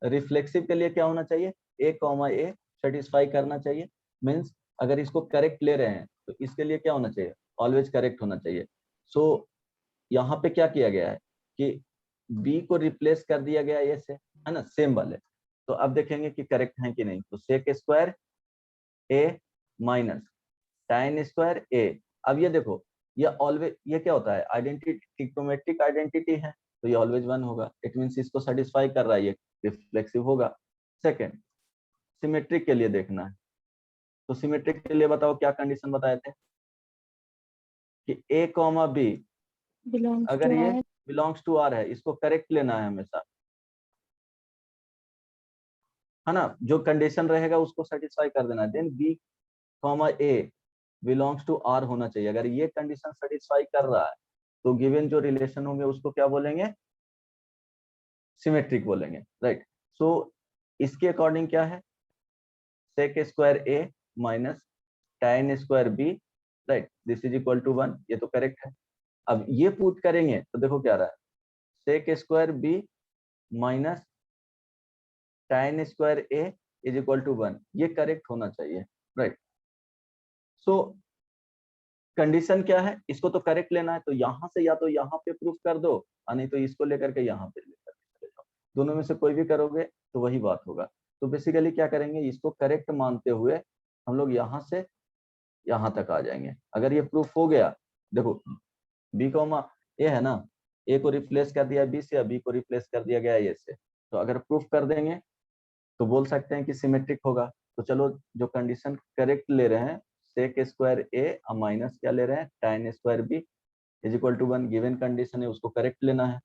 रिफ्लेक्सिव के लिए क्या होना चाहिए, ए कॉमा ए सेटिस्फाई करना चाहिए। मीन्स अगर इसको करेक्ट ले रहे हैं तो इसके लिए क्या होना चाहिए, ऑलवेज करेक्ट होना चाहिए। सो यहाँ पे क्या किया गया है कि बी को रिप्लेस कर दिया गया ए से, है ना, सेम वाले। तो अब देखेंगे कि करेक्ट है कि नहीं। तो सेक square A minus tan square ए। अब ये देखो, ये ऑलवेज, ये क्या होता है, आइडेंटिटी, ट्रिग्नोमेट्रिक आइडेंटिटी है, तो ये ऑलवेज 1 होगा। इट मींस इसको सेटिस्फाई कर रहा है, ये रिफ्लेक्सिव होगा। सेकंड, सिमेट्रिक के लिए देखना है। तो सिमेट्रिक के लिए बताओ क्या कंडीशन बताए थे कि ए कॉमा बी, belongs अगर to ये R. बिलोंग्स टू आर है, इसको करेक्ट लेना है हमेशा, है ना। जो कंडीशन रहेगा उसको सेटिस्फाई कर देना। Then B comma A belongs to R होना चाहिए। अगर ये कंडीशन सेटिस्फाई कर रहा है तो गिवन जो रिलेशन होंगे उसको क्या बोलेंगे, सिमेट्रिक बोलेंगे, राइट। सो इसके अकॉर्डिंग क्या है, sec square A minus tan square B, right, this is equal to 1। ये तो करेक्ट है। अब ये पुट करेंगे तो देखो क्या रहा है, sec square B minus tan square A is equal to 1। ये करेक्ट होना चाहिए, राइट। सो कंडीशन क्या है, इसको तो करेक्ट लेना है, तो यहाँ से या तो यहाँ पे प्रूफ कर दो, और नहीं तो इसको लेकर के यहाँ पे लेकर के चले जाओ। दोनों में से कोई भी करोगे तो वही बात होगा। तो बेसिकली क्या करेंगे, इसको करेक्ट मानते हुए हम लोग यहाँ से यहाँ तक आ जाएंगे। अगर ये प्रूफ हो गया, देखो बी कॉमा ए है ना, ए को रिप्लेस कर दिया बी से, बी को रिप्लेस कर दिया गया ए से, तो अगर प्रूफ कर देंगे तो बोल सकते हैं कि सिमेट्रिक होगा। तो चलो जो कंडीशन करेक्ट ले रहे हैं, सेक स्क्वायर ए माइनस क्या ले रहे हैं, tan square B is equal to 1, given condition है उसको करेक्ट लेना है,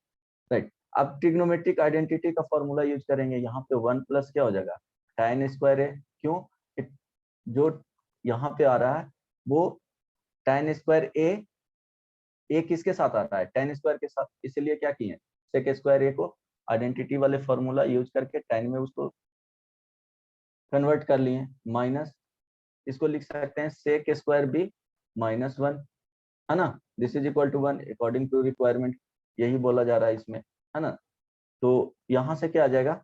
राइट। अब ट्रिग्नोमेट्रिक आइडेंटिटी का फॉर्मूला यूज करेंगे। यहाँ पे 1 प्लस क्या हो जाएगा, tan स्क्वायर ए। क्यों, जो यहाँ पे आ रहा है वो tan स्क्वायर ए किसके साथ आता है, tan स्क्वायर के साथ, इसलिए क्या किए, सेक स्क्वायर ए को आइडेंटिटी वाले फॉर्मूला यूज करके tan में उसको कन्वर्ट कर लिए, माइनस इसको लिख सकते हैं सेक स्क्वायर बी माइनस 1, है ना, this is equal to 1 according to requirement, यही बोला जा रहा है इसमें, है ना। तो यहाँ से क्या आ जाएगा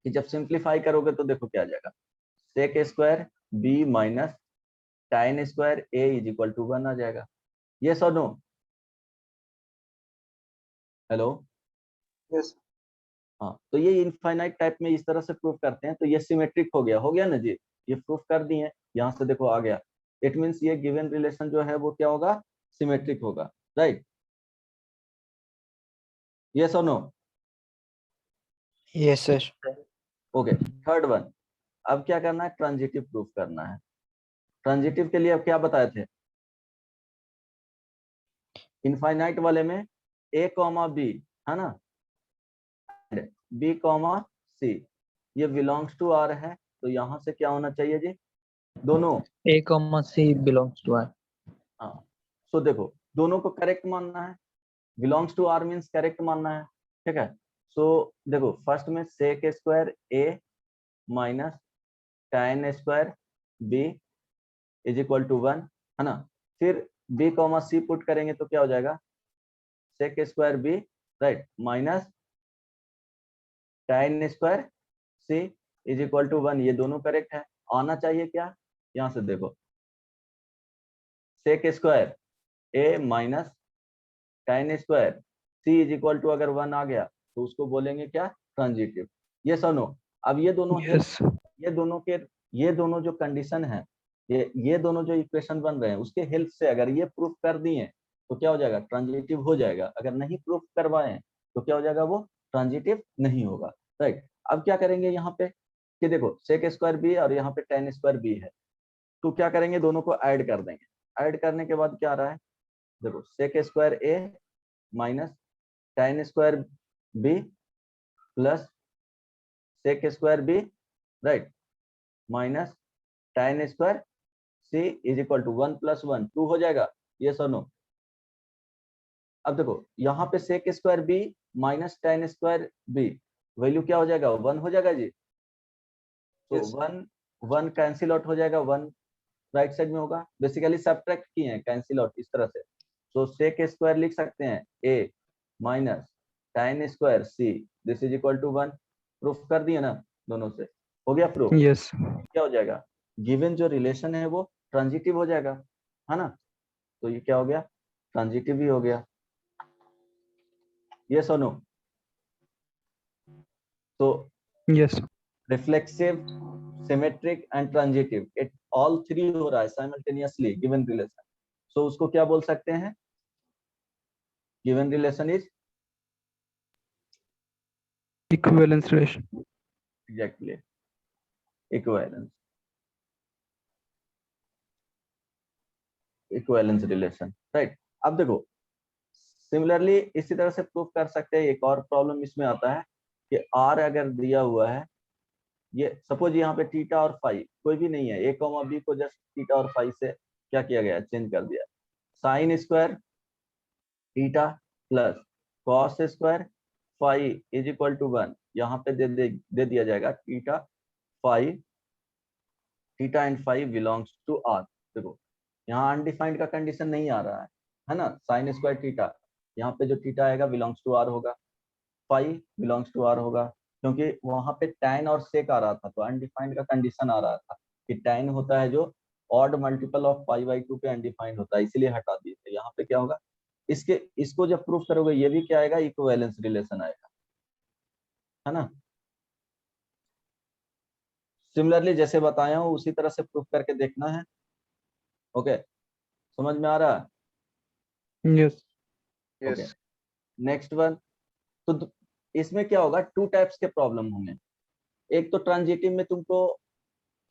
कि जब सिंप्लीफाई करोगे तो देखो क्या आ जाएगा, sec square B minus tan square A is equal to 1 आ जाएगा। यस और नो, हेलो, यस हाँ। तो ये इनफाइनाइट टाइप में इस तरह से प्रूफ करते हैं, तो ये सिमेट्रिक हो गया ना जी, ये प्रूफ कर दिए, यहाँ से देखो आ गया। इट मींस ये गिवन रिलेशन जो है वो क्या होगा, सिमेट्रिक होगा, राइट। यस और no, yes sir. Okay. Third one, अब क्या करना है, ट्रांजिटिव प्रूफ करना है। ट्रांजिटिव के लिए अब क्या बताए थे, इनफाइनाइट वाले में ए कॉमा बी, है ना, बी कॉमा सी, ये बिलोंग्स टू आर है, तो यहाँ से क्या होना चाहिए जी, दोनों A comma C belongs to R. हाँ। सो देखो दोनों को करेक्ट मानना है, belongs to R means correct मानना है, ठीक है। सो देखो फर्स्ट में sec square A minus tan square B is equal to 1, है ना। फिर बी कॉमा सी पुट करेंगे तो क्या हो जाएगा, sec square B, right, minus tan square C is equal to 1, ये दोनों करेक्ट है। आना चाहिए क्या, यहाँ से देखो sec square A minus tan square C is equal to, अगर 1 आ गया तो उसको बोलेंगे क्या, ट्रांजिटिव। ये सुनो, अब ये दोनों Yes. ये दोनों जो कंडीशन है, ये दोनों जो इक्वेशन बन रहे हैं उसके हेल्प से अगर ये प्रूफ कर दिए तो क्या हो जाएगा, ट्रांजिटिव हो जाएगा। अगर नहीं प्रूफ करवाएं तो क्या हो जाएगा, वो ट्रांजिटिव नहीं होगा। राइट, अब क्या करेंगे यहाँ पे कि देखो सेक स्क्वायर बी और यहाँ पे टेन स्क्वायर बी है, तो क्या करेंगे, दोनों को ऐड कर देंगे। ऐड करने के बाद क्या आ रहा है, देखो sec square A minus ten square B plus sec square B, right, minus ten square C is equal to 1 + 1 2 हो जाएगा, ये सुनो। अब देखो यहाँ पे sec square B minus ten square B value क्या हो जाएगा, 1 हो जाएगा जी। तो Yes. 1 कैंसिल आउट हो जाएगा, 1 राइट साइड में होगा। बेसिकली सब्ट्रैक्ट किए हैं, कैंसिल आउट इस तरह से। तो सेक स्क्वायर लिख सकते हैं A minus ten square C this is equal to 1। Proof कर दिए ना, दोनों से हो गया प्रूफ। Yes. क्या हो जाएगा, गिवन जो रिलेशन है वो ट्रांजिटिव हो जाएगा, है ना। तो ये क्या हो गया, ट्रांजिटिव ही हो गया। ये सुनो, तो Yes. Reflexive, symmetric and transitive, it all three हो रहा है साइमल्टेनियसली गिवन रिलेशन। सो उसको क्या बोल सकते हैं, given relation is Equivalence relation. Exactly equivalence, equivalence relation, right. अब देखो सिमिलरली इसी तरह से प्रूफ कर सकते हैं। एक और प्रॉब्लम इसमें आता है कि आर अगर दिया हुआ है, ये सपोज यहाँ पे थीटा और फाई कोई भी नहीं है, ए कॉमा बी को जस्ट थीटा और फाई से क्या किया गया, चेंज कर दिया। Sine square theta plus cos square phi is equal to 1, यहाँ पे दे दिया जाएगा theta phi, theta and phi belongs to R. देखो यहाँ अनडिफाइंड का कंडीशन नहीं आ रहा है ना। साइन स्क्वायर थीटा, यहाँ पे जो थीटा आएगा बिलोंग्स टू आर होगा, फाई बिलोंग्स टू आर होगा, क्योंकि वहां पे tan और सेक आ रहा था, तो अनडिफाइंड का कंडीशन आ रहा था कि tan होता है जो ऑड मल्टीपल ऑफ पाई/2 पे अनडिफाइंड होता है, इसीलिए हटा दिए थे। यहाँ पे क्या होगा, इसको जब प्रूफ करोगे ये भी क्या आएगा, इक्विवेलेंस रिलेशन आएगा, है ना। सिमिलरली जैसे बताया हूँ उसी तरह से प्रूफ करके देखना है। ओके, समझ में आ रहा है। Yes. Okay, next one. तो इसमें क्या होगा, टू टाइप्स के प्रॉब्लम होंगे। एक तो ट्रांजिटिव में तुमको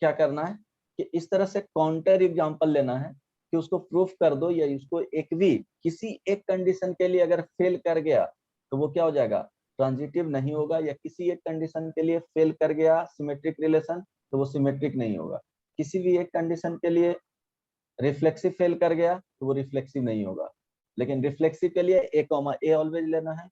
क्या करना है कि इस तरह से काउंटर एग्जांपल लेना है कि उसको प्रूफ कर दो, या उसको एक भी किसी एक कंडीशन के लिए अगर फेल कर गया तो वो क्या हो जाएगा, ट्रांजिटिव नहीं होगा, या किसी एक कंडीशन के लिए फेल कर गया सिमेट्रिक रिलेशन तो वो सिमेट्रिक नहीं होगा। किसी भी एक कंडीशन के लिए रिफ्लेक्सिव फेल कर गया तो वो रिफ्लेक्सिव नहीं होगा। लेकिन रिफ्लेक्सिव के लिए ए कॉमा ए ऑलवेज लेना है।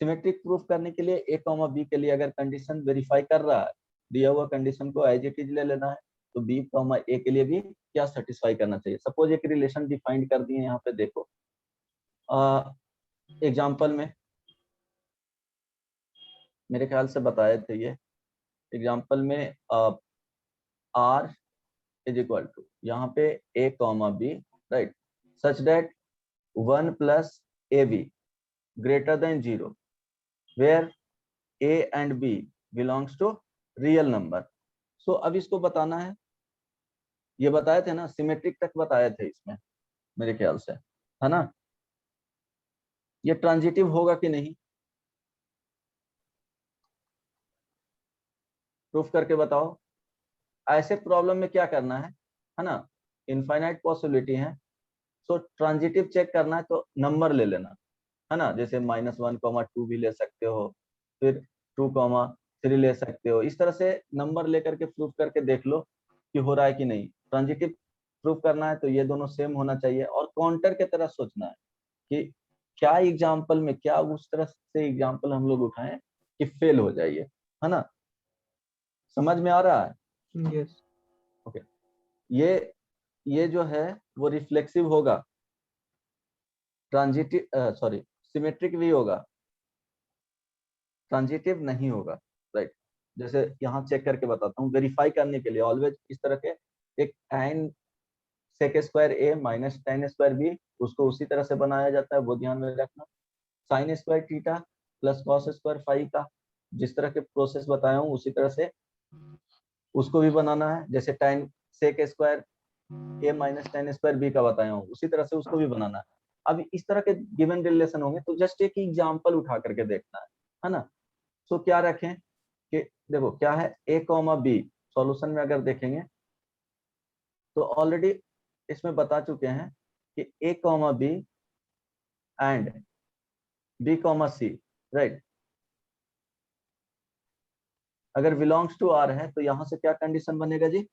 सिमेट्रिक प्रूफ करने के लिए ए कॉमा बी के लिए अगर कंडीशन वेरीफाई कर रहा है, दिया हुआ कंडीशन को एज इट इज ले लेना है, तो बी कॉमा ए के लिए भी क्या सेटिस्फाई करना चाहिए। सपोज एक रिलेशन डिफाइंड कर दिए, यहाँ पे देखो एग्जांपल में मेरे ख्याल से बताए थे ये एग्जांपल में, आर इज इक्वल टू यहाँ पे A comma B, right, such that 1 + ab greater than 0 where a and b belongs to real number। सो अब इसको बताना है, ये बताए थे ना, सिमेट्रिक तक बताए थे इसमें मेरे ख्याल से, है ना। ये ट्रांजिटिव होगा कि नहीं, प्रूफ करके बताओ। ऐसे प्रॉब्लम में क्या करना है ना, इनफाइनाइट पॉसिबिलिटी है, सो ट्रांजिटिव चेक करना है तो नंबर ले लेना, है ना। जैसे -1, 2 भी ले सकते हो, फिर 2, 3 ले सकते हो। इस तरह से नंबर लेकर के प्रूफ करके देख लो कि हो रहा है कि नहीं। ट्रांजिटिव प्रूफ करना है तो ये दोनों सेम होना चाहिए, और काउंटर की तरह सोचना है कि क्या एग्जाम्पल में क्या उस तरह से एग्जाम्पल हम लोग उठाएं कि फेल हो जाइए, है ना। समझ में आ रहा है। Yes. ओके, ये जो है वो रिफ्लेक्सिव होगा, ट्रांजिटिव सॉरी सिमेट्रिक भी होगा, ट्रांजिटिव नहीं होगा, राइट। जैसे यहाँ चेक करके बताता हूँ, वेरीफाई करने के लिए ऑलवेज इस तरह के एक tan sec square A minus tan square B, उसको उसी तरह से बनाया जाता है, वो ध्यान में रखना। Sine square theta plus cos square phi का जिस तरह के प्रोसेस बताया हूँ उसी तरह से उसको भी बनाना है। जैसे tan sec square a minus tan square b का बताया हूँ उसी तरह से उसको भी बनाना है। अब इस तरह के गिवन रिलेशन होंगे तो जस्ट एक एग्जांपल उठा करके देखना है ना। सो क्या रखें कि देखो क्या है a कॉमा b, सॉल्यूशन में अगर देखेंगे तो ऑलरेडी इसमें बता चुके हैं कि a comma b and b comma c, right. अगर बिलोंग्स टू r है तो यहां से क्या कंडीशन बनेगा जी?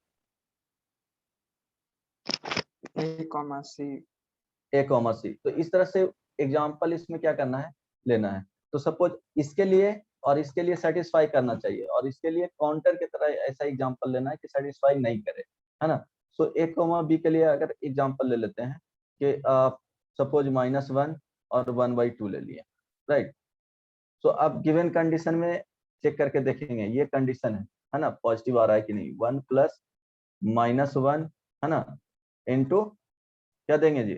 A, C. a comma c। तो इस तरह से एग्जांपल इसमें क्या करना है, लेना है। तो सपोज इसके लिए और इसके लिए सेटिस्फाई करना चाहिए और इसके लिए काउंटर की तरह ऐसा एग्जांपल लेना है कि सेटिस्फाई नहीं करे, है ना। सो a कॉमा b के लिए अगर एग्जांपल ले लेते हैं कि सपोज -1 और 1/2 ले लिए, राइट। सो अब गिवन कंडीशन में चेक करके देखेंगे ये कंडीशन है ना, पॉजिटिव आ रहा है कि नहीं। 1 प्लस -1 है ना इनटू क्या देंगे जी,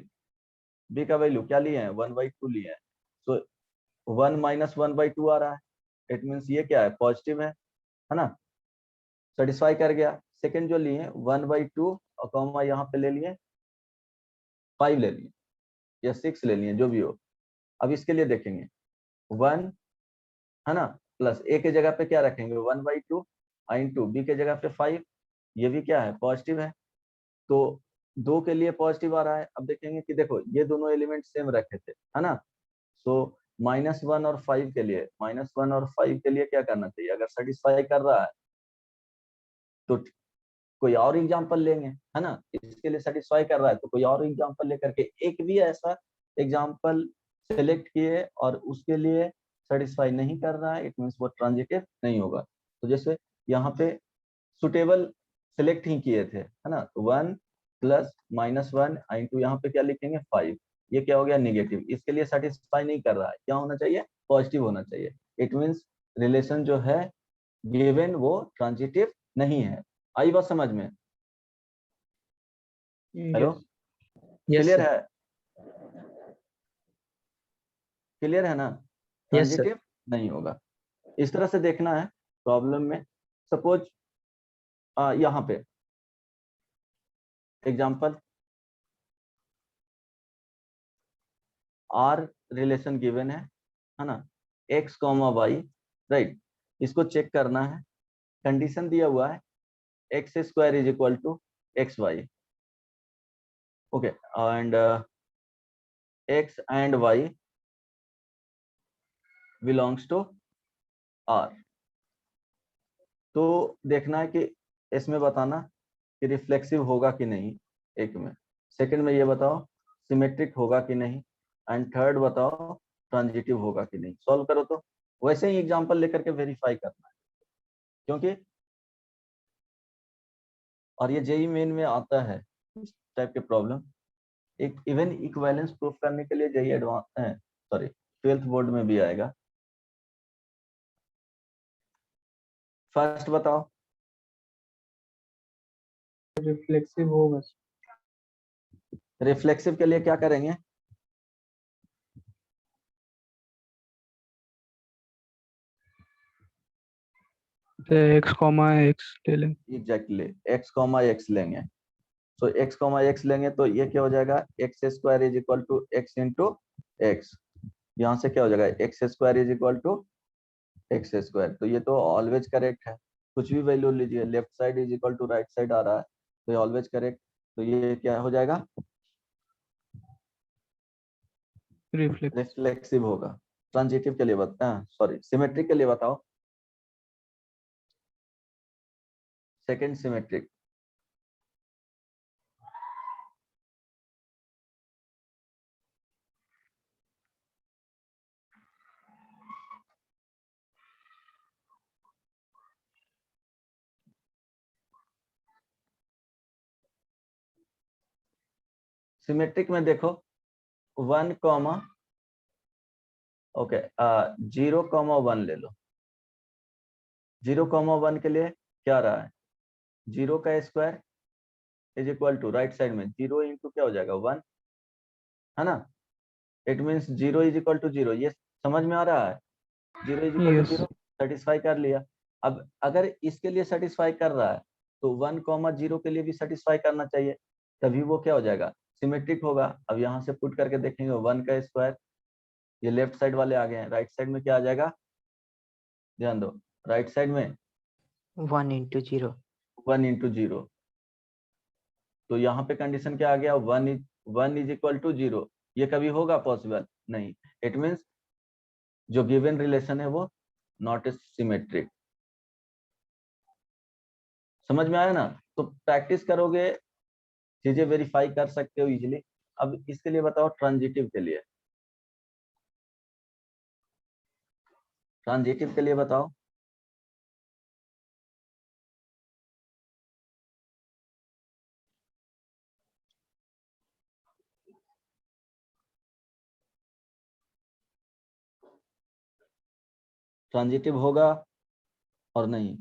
b का वैल्यू क्या लिए हैं 1/2 लिए हैं। सो 1 माइनस 1/2 आ रहा है, इट मीन्स ये क्या है, पॉजिटिव है ना, सेटिस्फाई कर गया। सेकंड जो लिए 1/2 और कॉमा यहाँ पे ले लिए 5 ले लिए या 6 ले लिए जो भी हो। अब इसके लिए देखेंगे 1 है ना प्लस a के जगह पे क्या रखेंगे 1/2 इंटू b के जगह पे 5, ये भी क्या है पॉजिटिव है। तो 2 के लिए पॉजिटिव आ रहा है। अब देखेंगे कि देखो ये दोनों एलिमेंट सेम रखे थे, है ना। सो -1 और 5 के लिए क्या करना चाहिए, अगर सेटिस्फाई कर रहा है तो कोई और एग्जांपल लेंगे, है ना। इसके लिए सेटिस्फाई कर रहा है तो कोई और एग्जांपल लेकर के एक भी ऐसा एग्जांपल सेलेक्ट किए और उसके लिए सेटिस्फाई नहीं कर रहा है, इट मींस वो ट्रांजिटिव नहीं होगा। तो जैसे यहाँ पे सुटेबल सेलेक्ट ही किए थे, है ना। तो 1 प्लस -1 इंटू यहाँ पे क्या लिखेंगे 5, ये क्या हो गया नेगेटिव। इसके लिए सेटिस्फाई नहीं कर रहा है, क्या होना चाहिए पॉजिटिव होना चाहिए। इट मींस रिलेशन जो है गिवन वो ट्रांजिटिव नहीं है। आई बात समझ में? Hello, Yes, clear sir. है? क्लियर है ना, Yes, sir. ट्रांजिटिव नहीं होगा। इस तरह से देखना है प्रॉब्लम में। सपोज यहाँ पे एग्जांपल आर रिलेशन गिवन है ना, x कॉमा वाई, राइट। इसको चेक करना है, कंडीशन दिया हुआ है x square is equal to X Y, okay, and x and y belongs to r। तो देखना है कि इसमें बताना कि रिफ्लेक्सिव होगा कि नहीं, एक में। सेकंड में ये बताओ सिमेट्रिक होगा कि नहीं, एंड थर्ड बताओ ट्रांजिटिव होगा कि नहीं। सॉल्व करो तो वैसे ही एग्जांपल लेकर के वेरीफाई करना है, क्योंकि और ये जेई मेन में आता है इस टाइप के प्रॉब्लम। एक इवन इक्विवेलेंस प्रूफ करने के लिए जेई एडवांस है, सॉरी 12th बोर्ड में भी आएगा। फर्स्ट बताओ, रिफ्लेक्सिव होगा। रिफ्लेक्सिव के लिए क्या करेंगे? x कॉमा x ले लेंगे। एग्जैक्टली x कॉमा x लेंगे। सो x कॉमा x लेंगे तो ये क्या हो जाएगा X square is equal to X into X. यहाँ से क्या हो जाएगा X square is equal to X square. तो ये तो ऑलवेज करेक्ट है, कुछ भी वैल्यू लीजिए, left side is equal to right side आ रहा है तो ये ऑलवेज करेक्ट। तो ये क्या हो जाएगा रिफ्लेक्स रिफ्लेक्सिव होगा। ट्रांजिटिव के लिए सॉरी सिमेट्रिक के लिए बताओ। सेकंड सिमेट्रिक, सिमेट्रिक में देखो 1 कॉमा ओके 0,1 ले लो। 0,1 के लिए क्या रहा है 0 का square is equal to right side में 0 इंटू क्या हो जाएगा 1, है ना। It means 0 is equal to 0, ये समझ में आ रहा है 0 is equal to yes 0। Satisfy कर लिया। अब अगर इसके लिए सेटिस्फाई कर रहा है तो 1,0 के लिए भी सेटिस्फाई करना चाहिए, तभी वो क्या हो जाएगा, सिमेट्रिक होगा। अब यहाँ से पुट करके देखेंगे 1 का स्क्वायर, ये लेफ्ट साइड वाले आ गए हैं, राइट साइड में क्या आ जाएगा, ध्यान दो, राइट साइड में 1 into 0. 1 into 0। तो यहाँ पे कंडीशन क्या आ गया, 1 इज इक्वल टू 0। ये कभी होगा पॉसिबल नहीं, इट मीन्स जो गिवन रिलेशन है वो नॉट सिमेट्रिक। समझ में आया ना? तो प्रैक्टिस करोगे चीजें वेरीफाई कर सकते हो इजीली। अब इसके लिए बताओ ट्रांजिटिव के लिए, ट्रांजिटिव के लिए बताओ। ट्रांजिटिव होगा और नहीं?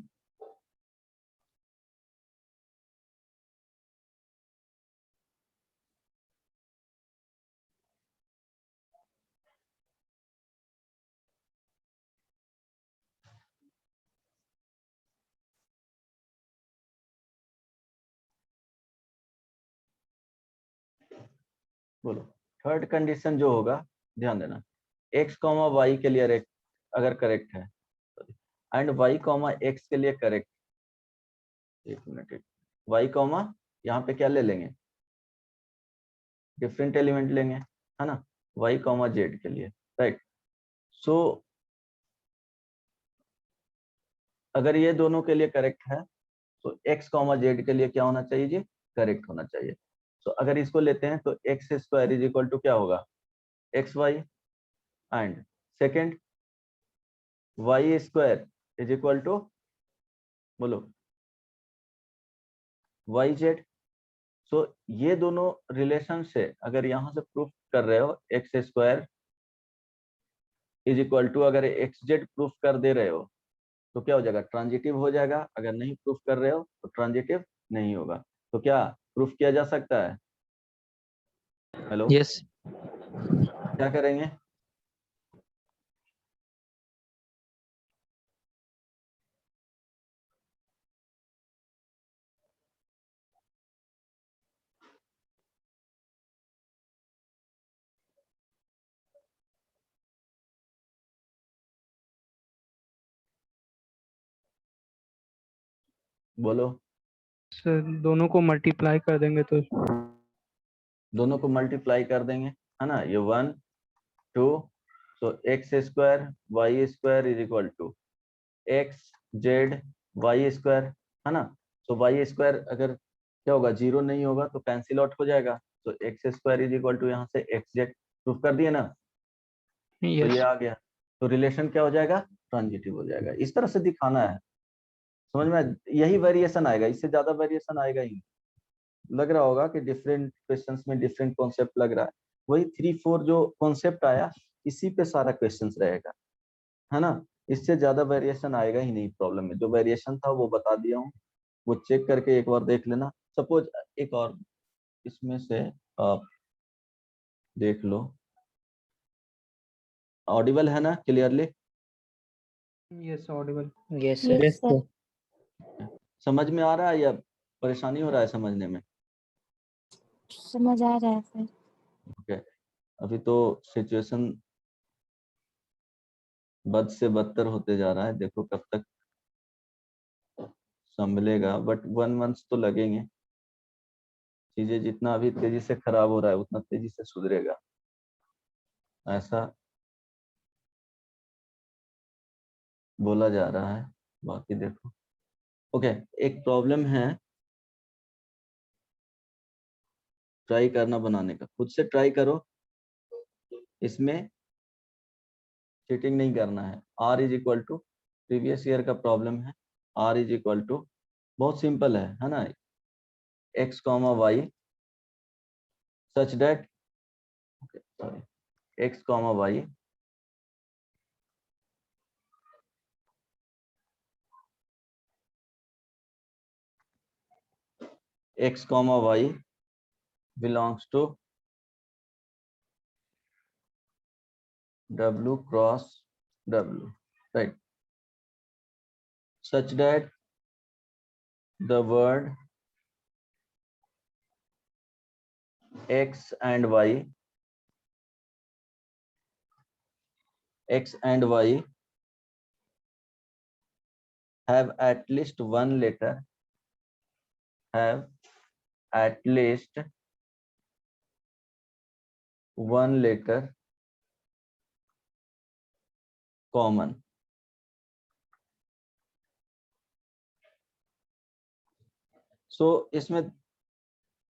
बोलो। थर्ड कंडीशन जो होगा, ध्यान देना, x, y के लिए अगर करेक्ट है एंड y, x के लिए करेक्ट, एक मिनट, y, यहाँ पे क्या ले लेंगे, डिफरेंट एलिमेंट लेंगे, है ना, y, z के लिए, राइट। सो अगर ये दोनों के लिए करेक्ट है तो x, z के लिए क्या होना चाहिए जी, करेक्ट होना चाहिए। तो अगर इसको लेते हैं तो x square is equal to क्या होगा, xy, and second y square is equal to, बोलो, yz। सो ये दोनों रिलेशन से अगर यहाँ से प्रूफ कर रहे हो x square is equal to, अगर xz प्रूफ कर दे रहे हो तो क्या हो जाएगा, ट्रांजिटिव हो जाएगा। अगर नहीं प्रूफ कर रहे हो तो ट्रांजिटिव नहीं होगा। तो क्या प्रूफ किया जा सकता है? Hello, Yes. क्या करेंगे? बोलो। सर दोनों को मल्टीप्लाई कर देंगे तो दोनों को मल्टीप्लाई कर देंगे, है ना, ये 1 2, तो x square y square is equal to x z y square, है ना। तो वाई स्क्वायर अगर क्या होगा, 0 नहीं होगा तो कैंसिल आउट हो जाएगा। तो x square is equal to यहाँ से एक्स जेड, प्रूफ कर दिए ना, तो ये यस आ गया। तो रिलेशन क्या हो जाएगा, ट्रांजिटिव हो जाएगा। इस तरह से दिखाना है, समझ में? यही वेरिएशन आएगा, इससे ज्यादा वेरिएशन आएगा ही। लग रहा होगा कि डिफरेंट क्वेश्चंस में डिफरेंट कॉन्सेप्ट लग रहा है, वही 3 4 जो कॉन्सेप्ट आया इसी पे सारा क्वेश्चंस रहेगा, है ना। इससे ज्यादा वेरिएशन आएगा ही नहीं प्रॉब्लम में। जो वेरिएशन था वो बता दिया हूँ, वो चेक करके एक बार देख लेना। सपोज एक और इसमें से आप देख लो, ऑडिबल है ना clearly? Yes Audible Yes, Yes, sir. Yes, sir. sir. समझ में आ रहा है या परेशानी हो रहा है समझने में? समझ आ रहा है सर। ओके, अभी तो सिचुएशन बद से बदतर होते जा रहा है, देखो कब तक संभलेगा, बट 1 मंथ तो लगेंगे। चीजें जितना अभी तेजी से खराब हो रहा है उतना तेजी से सुधरेगा, ऐसा बोला जा रहा है। बाकी देखो, ओके, एक प्रॉब्लम है, ट्राई करना बनाने का, खुद से ट्राई करो, इसमें चीटिंग नहीं करना है। r is equal to, previous year का प्रॉब्लम है, r इज इक्वल टू, बहुत सिंपल है ना, x, y such that, sorry, x, y x, y belongs to w cross w, right. such that the word x and y have at least one letter common. सो इसमें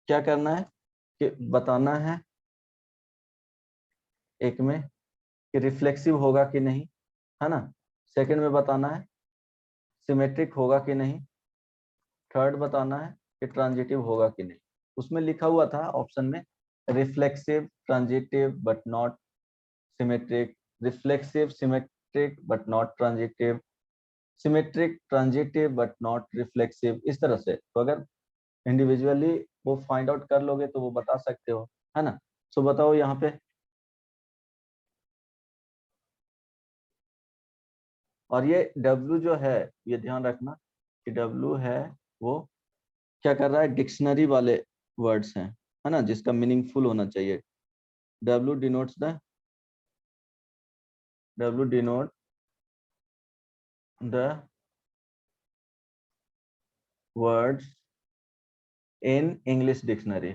क्या करना है कि बताना है एक में कि रिफ्लेक्सिव होगा कि नहीं, है ना। सेकंड में बताना है सिमेट्रिक होगा कि नहीं। थर्ड बताना है कि ट्रांजिटिव होगा कि नहीं। उसमें लिखा हुआ था ऑप्शन में reflexive transitive but not symmetric, reflexive symmetric but not transitive, symmetric transitive but not reflexive, इस तरह से। तो अगर इंडिविजुअली वो फाइंड आउट कर लोगे तो वो बता सकते हो, है ना। सो बताओ यहाँ पे, और ये W जो है ये ध्यान रखना कि W है वो क्या कर रहा है, डिक्शनरी वाले वर्ड्स हैं, है ना, जिसका मीनिंगफुल होना चाहिए। W denotes the words in English dictionary।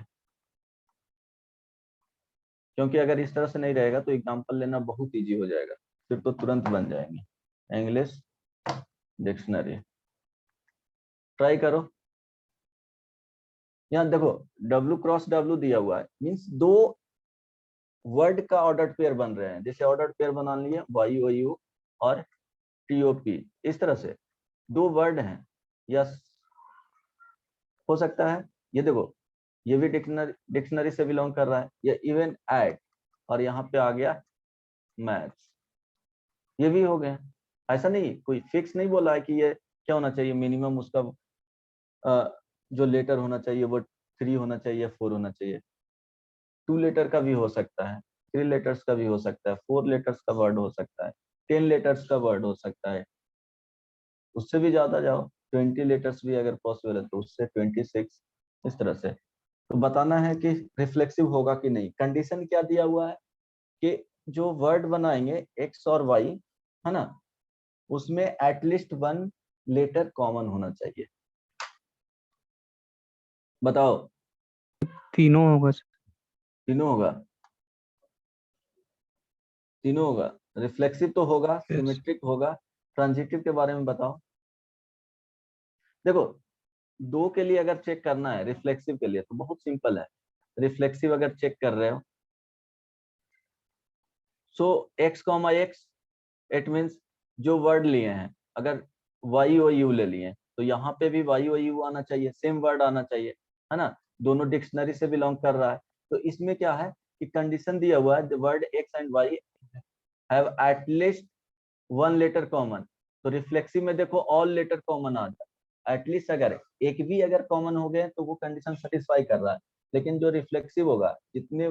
क्योंकि अगर इस तरह से नहीं रहेगा तो एग्जाम्पल लेना बहुत इजी हो जाएगा, फिर तो तुरंत बन जाएंगे। इंग्लिश डिक्शनरी ट्राई करो। यहाँ देखो W क्रॉस W दिया हुआ है, मीन्स दो वर्ड का ऑर्डर्ड पेयर बन रहे हैं। जैसे ऑर्डर्ड पेयर बना लिए YOU और TOP, इस तरह से दो वर्ड हैं। यस हो सकता है, ये देखो ये भी डिक्शनरी से बिलोंग कर रहा है, ये इवन एड, और यहाँ पे आ गया मैथ्स, ये भी हो गए। ऐसा नहीं, कोई फिक्स नहीं बोला है कि ये क्या होना चाहिए, मिनिमम उसका जो लेटर होना चाहिए वो 3 होना चाहिए, 4 होना चाहिए। 2 लेटर का भी हो सकता है, 3 लेटर्स का भी हो सकता है, 4 लेटर्स का वर्ड हो सकता है, 10 लेटर्स का वर्ड हो सकता है, उससे भी ज्यादा जाओ 20 लेटर्स भी अगर पॉसिबल है तो उससे 26, इस तरह से। तो बताना है कि रिफ्लेक्सिव होगा कि नहीं। कंडीशन क्या दिया हुआ है कि जो वर्ड बनाएंगे एक्स और वाई, है ना, उसमें एटलीस्ट 1 लेटर कॉमन होना चाहिए। बताओ। तीनों होगा सर। तीनों होगा, तीनों होगा। रिफ्लेक्सिव तो होगा, Yes. सिमेट्रिक होगा, ट्रांजिटिव के बारे में बताओ। देखो 2 के लिए अगर चेक करना है रिफ्लेक्सिव के लिए तो बहुत सिंपल है। रिफ्लेक्सिव अगर चेक कर रहे हो सो x, इट मीन्स जो वर्ड लिए हैं, अगर y और u ले लिए तो यहाँ पे भी y और u आना चाहिए, सेम वर्ड आना चाहिए, है ना। दोनों डिक्शनरी से बिलोंग कर रहा है। तो इसमें क्या है कि कंडीशन दिया हुआ है, the word x and y have at least 1 letter common. तो रिफ्लेक्सिव में देखो ऑल लेटर कॉमन आ जाए, एटलीस्ट अगर एक भी अगर कॉमन हो गए तो वो कंडीशन सेटिस्फाई कर रहा है। लेकिन जो रिफ्लेक्सिव होगा, जितने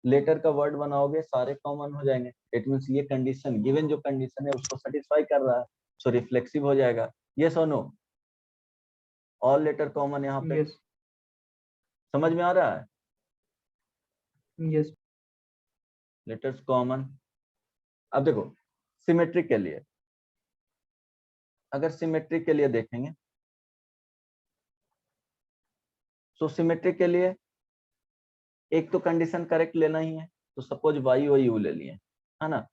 लेटर का वर्ड बनाओगे सारे कॉमन हो जाएंगे, इट मींस ये कंडीशन, गिवन जो कंडीशन है उसको सेटिस्फाई कर रहा है, सो रिफ्लेक्सिव हो जाएगा। यस और नो, ऑल लेटर कॉमन यहाँ पे। Yes. समझ में आ रहा है, Yes. Letters common. अब देखो सिमेट्रिक के लिए, अगर सिमेट्रिक के लिए देखेंगे तो सिमेट्रिक के लिए एक तो कंडीशन करेक्ट लेना ही है। तो सपोज वाई और यू ले लिए, है ना,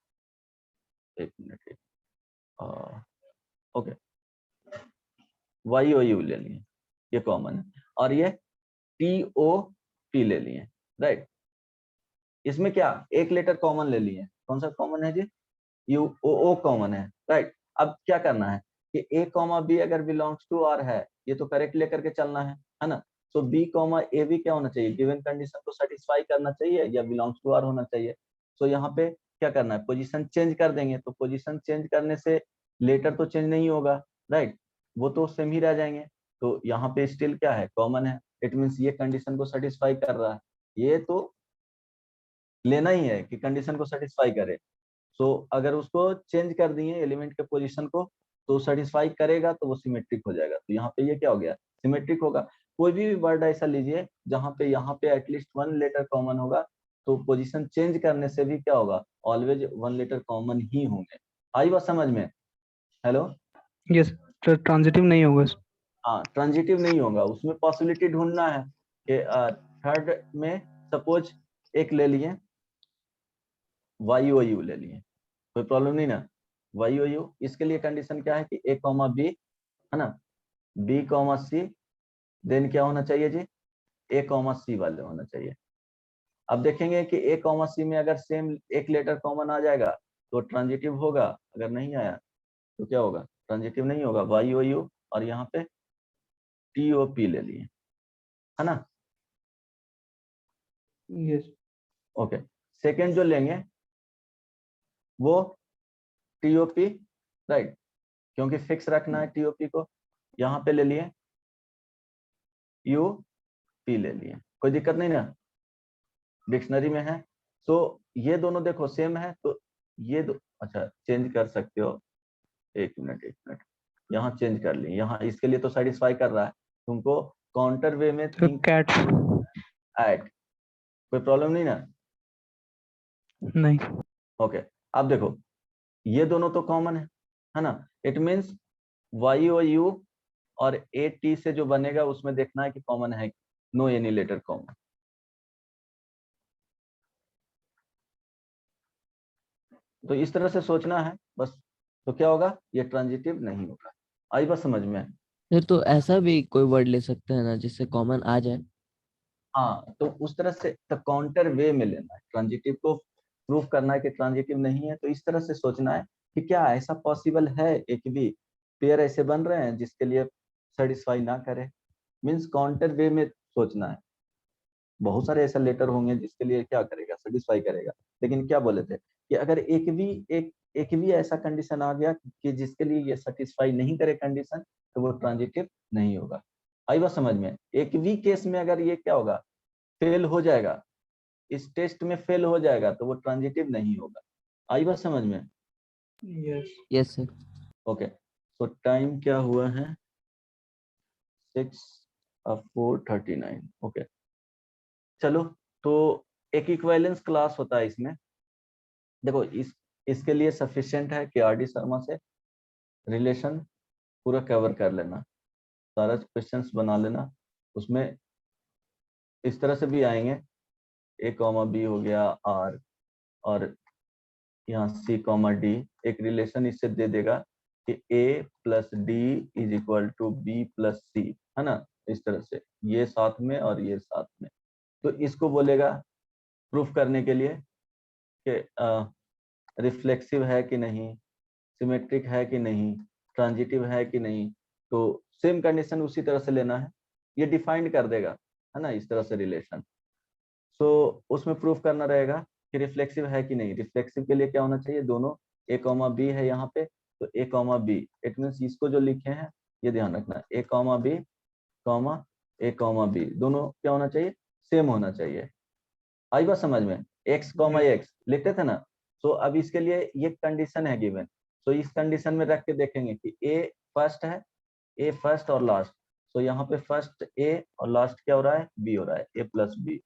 एक मिनट, ओके, वाई और यू ले लिए, ये कॉमन है, और ये TOP ले लिए, राइट। इसमें क्या एक लेटर कॉमन ले लिए, कौन सा कॉमन है जी, UOO कॉमन है, राइट। अब क्या करना है कि A, B अगर बिलोंग्स टू R है, ये तो करेक्ट लेकर के चलना है ना। तो B, A भी क्या होना चाहिए, गिवन कंडीशन को सेटिस्फाई करना चाहिए या बिलोंग्स टू R होना चाहिए। तो यहाँ पे क्या करना है, पोजीशन चेंज कर देंगे। तो पोजीशन चेंज करने से लेटर तो चेंज नहीं होगा, राइट, वो तो सेम ही रह जाएंगे। तो यहाँ पे स्टिल क्या है, कॉमन है, इट मीन्स ये कंडीशन को सेटिस्फाई कर रहा है। ये तो लेना ही है कि कंडीशन को सेटिस्फाई करे। सो अगर उसको चेंज कर दिए एलिमेंट के पोजीशन को तो सेटिस्फाई करेगा तो वो सिमेट्रिक हो जाएगा। तो यहाँ पे ये क्या हो गया, सिमेट्रिक होगा। कोई भी वर्ड ऐसा लीजिए जहाँ पे यहाँ पे एटलीस्ट 1 लेटर कॉमन होगा, तो पोजीशन चेंज करने से भी क्या होगा, ऑलवेज 1 लेटर कॉमन ही होंगे। आई बात समझ में? हेलो, यस, ट्रांजिटिव नहीं होगा। हाँ ट्रांजिटिव नहीं होगा, उसमें पॉसिबिलिटी ढूंढना है कि थर्ड में सपोज एक ले लिए YOU ले लिए, कोई प्रॉब्लम नहीं ना। YOU, इसके लिए कंडीशन क्या है कि A, B है ना, B, C, देन क्या होना चाहिए जी, A, C वाले होना चाहिए। अब देखेंगे कि A, C में अगर सेम एक लेटर कॉमन आ जाएगा तो ट्रांजिटिव होगा, अगर नहीं आया तो क्या होगा, ट्रांजिटिव नहीं होगा। YOU और यहाँ पे TOP ले लिए, है ना। यस। ओके, सेकेंड जो लेंगे वो TOP, राइट, क्योंकि फिक्स रखना है TOP को। यहाँ पे ले लिए UP ले लिए, कोई दिक्कत नहीं ना, डिक्शनरी में है। तो ये दोनों देखो सेम है, तो ये दो, अच्छा चेंज कर सकते हो, एक मिनट, यहाँ चेंज कर लिए, यहाँ इसके लिए तो सेटिस्फाई कर रहा है तुमको, काउंटर वे में तो थिंक कैट ऐड, कोई प्रॉब्लम नहीं ना। नहीं। ओके, अब देखो ये दोनों तो कॉमन है ना, इट मीन्स YOU और AT से जो बनेगा उसमें देखना है कि कॉमन है, नो एनी लेटर कॉमन। तो इस तरह से सोचना है बस, तो क्या होगा, ये ट्रांजिटिव नहीं होगा। आई बात समझ में? फिर तो ऐसा भी कोई वर्ड ले सकते हैं ना जिससे कॉमन आ जाए। हाँ, तो उस तरह से तो काउंटर वे में लेना है, ट्रांजिटिव को प्रूफ करना है कि ट्रांजिटिव नहीं है, तो इस तरह से सोचना है कि क्या ऐसा पॉसिबल है, एक भी पेयर ऐसे बन रहे हैं जिसके लिए सेटिस्फाई ना करे, मीन्स काउंटर वे में सोचना है। बहुत सारे ऐसे लेटर होंगे जिसके लिए क्या करेगा, सेटिस्फाई करेगा, लेकिन क्या बोले थे कि अगर एक भी ऐसा कंडीशन आ गया कि जिसके लिए ये सेटिस्फाई नहीं करे कंडीशन, तो वो ट्रांजिटिव नहीं होगा। आई बात समझ में? एक भी केस में अगर ये क्या होगा, फेल हो जाएगा, इस टेस्ट में फेल हो जाएगा, तो वो ट्रांजिटिव नहीं होगा। आई बात समझ में? यस। Yes sir. ओके, तो टाइम क्या हुआ है, 6:39। ओके, चलो, तो एक इक्विवेलेंस क्लास होता है इसमें। देखो इसके लिए सफिशिएंट है कि RD शर्मा से रिलेशन पूरा कवर कर लेना, सारा क्वेश्चंस बना लेना, उसमें इस तरह से भी आएंगे, A, B हो गया R, और यहाँ C, D, एक रिलेशन इससे दे देगा कि A + D = B + C, है ना, इस तरह से ये साथ में और ये साथ में। तो इसको बोलेगा प्रूफ करने के लिए कि रिफ्लेक्सिव है कि नहीं, सिमेट्रिक है कि नहीं, ट्रांजिटिव है कि नहीं। तो सेम कंडीशन उसी तरह से लेना है, ये डिफाइंड कर देगा, है ना, इस तरह से रिलेशन। सो उसमें प्रूफ करना रहेगा कि रिफ्लेक्सिव है कि नहीं। रिफ्लेक्सिव के लिए क्या होना चाहिए, दोनों A, B है यहाँ पे, तो A, B, इट मीन्स इसको जो लिखे हैं ये ध्यान रखना, A, B, A, B दोनों क्या होना चाहिए, सेम होना चाहिए। आई बात समझ में? X, X लिखते थे ना, सो अब इसके लिए ये कंडीशन है गिवन, सो इस कंडीशन में रख के देखेंगे कि A फर्स्ट है, A फर्स्ट और लास्ट, सो यहाँ पे फर्स्ट A और लास्ट क्या हो रहा है, B हो रहा है, A + B,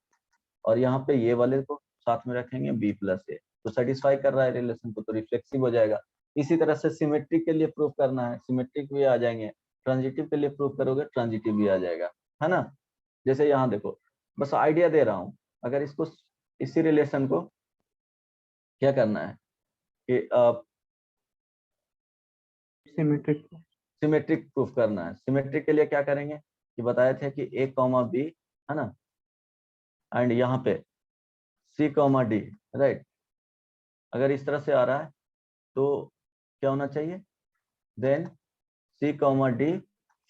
और यहाँ पे ये वाले को साथ में रखेंगे B + A, तो सेटिस्फाई कर रहा है रिलेशन को, तो रिफ्लेक्सिव हो जाएगा। इसी तरह से सिमेट्रिक के लिए प्रूफ करना है, सिमेट्रिक भी आ जाएंगे, ट्रांजिटिव के लिए प्रूफ करोगे ट्रांजिटिव भी आ जाएगा, है ना। जैसे यहाँ देखो, बस आइडिया दे रहा हूँ, अगर इसको इसी रिलेशन को क्या करना है कि सिमेट्रिक। सिमेट्रिक प्रूफ करना है। सिमेट्रिक के लिए क्या करेंगे कि बताए थे कि A, B, है ना, एंड यहाँ पे C, D, राइट। अगर इस तरह से आ रहा है तो क्या होना चाहिए, देन C, D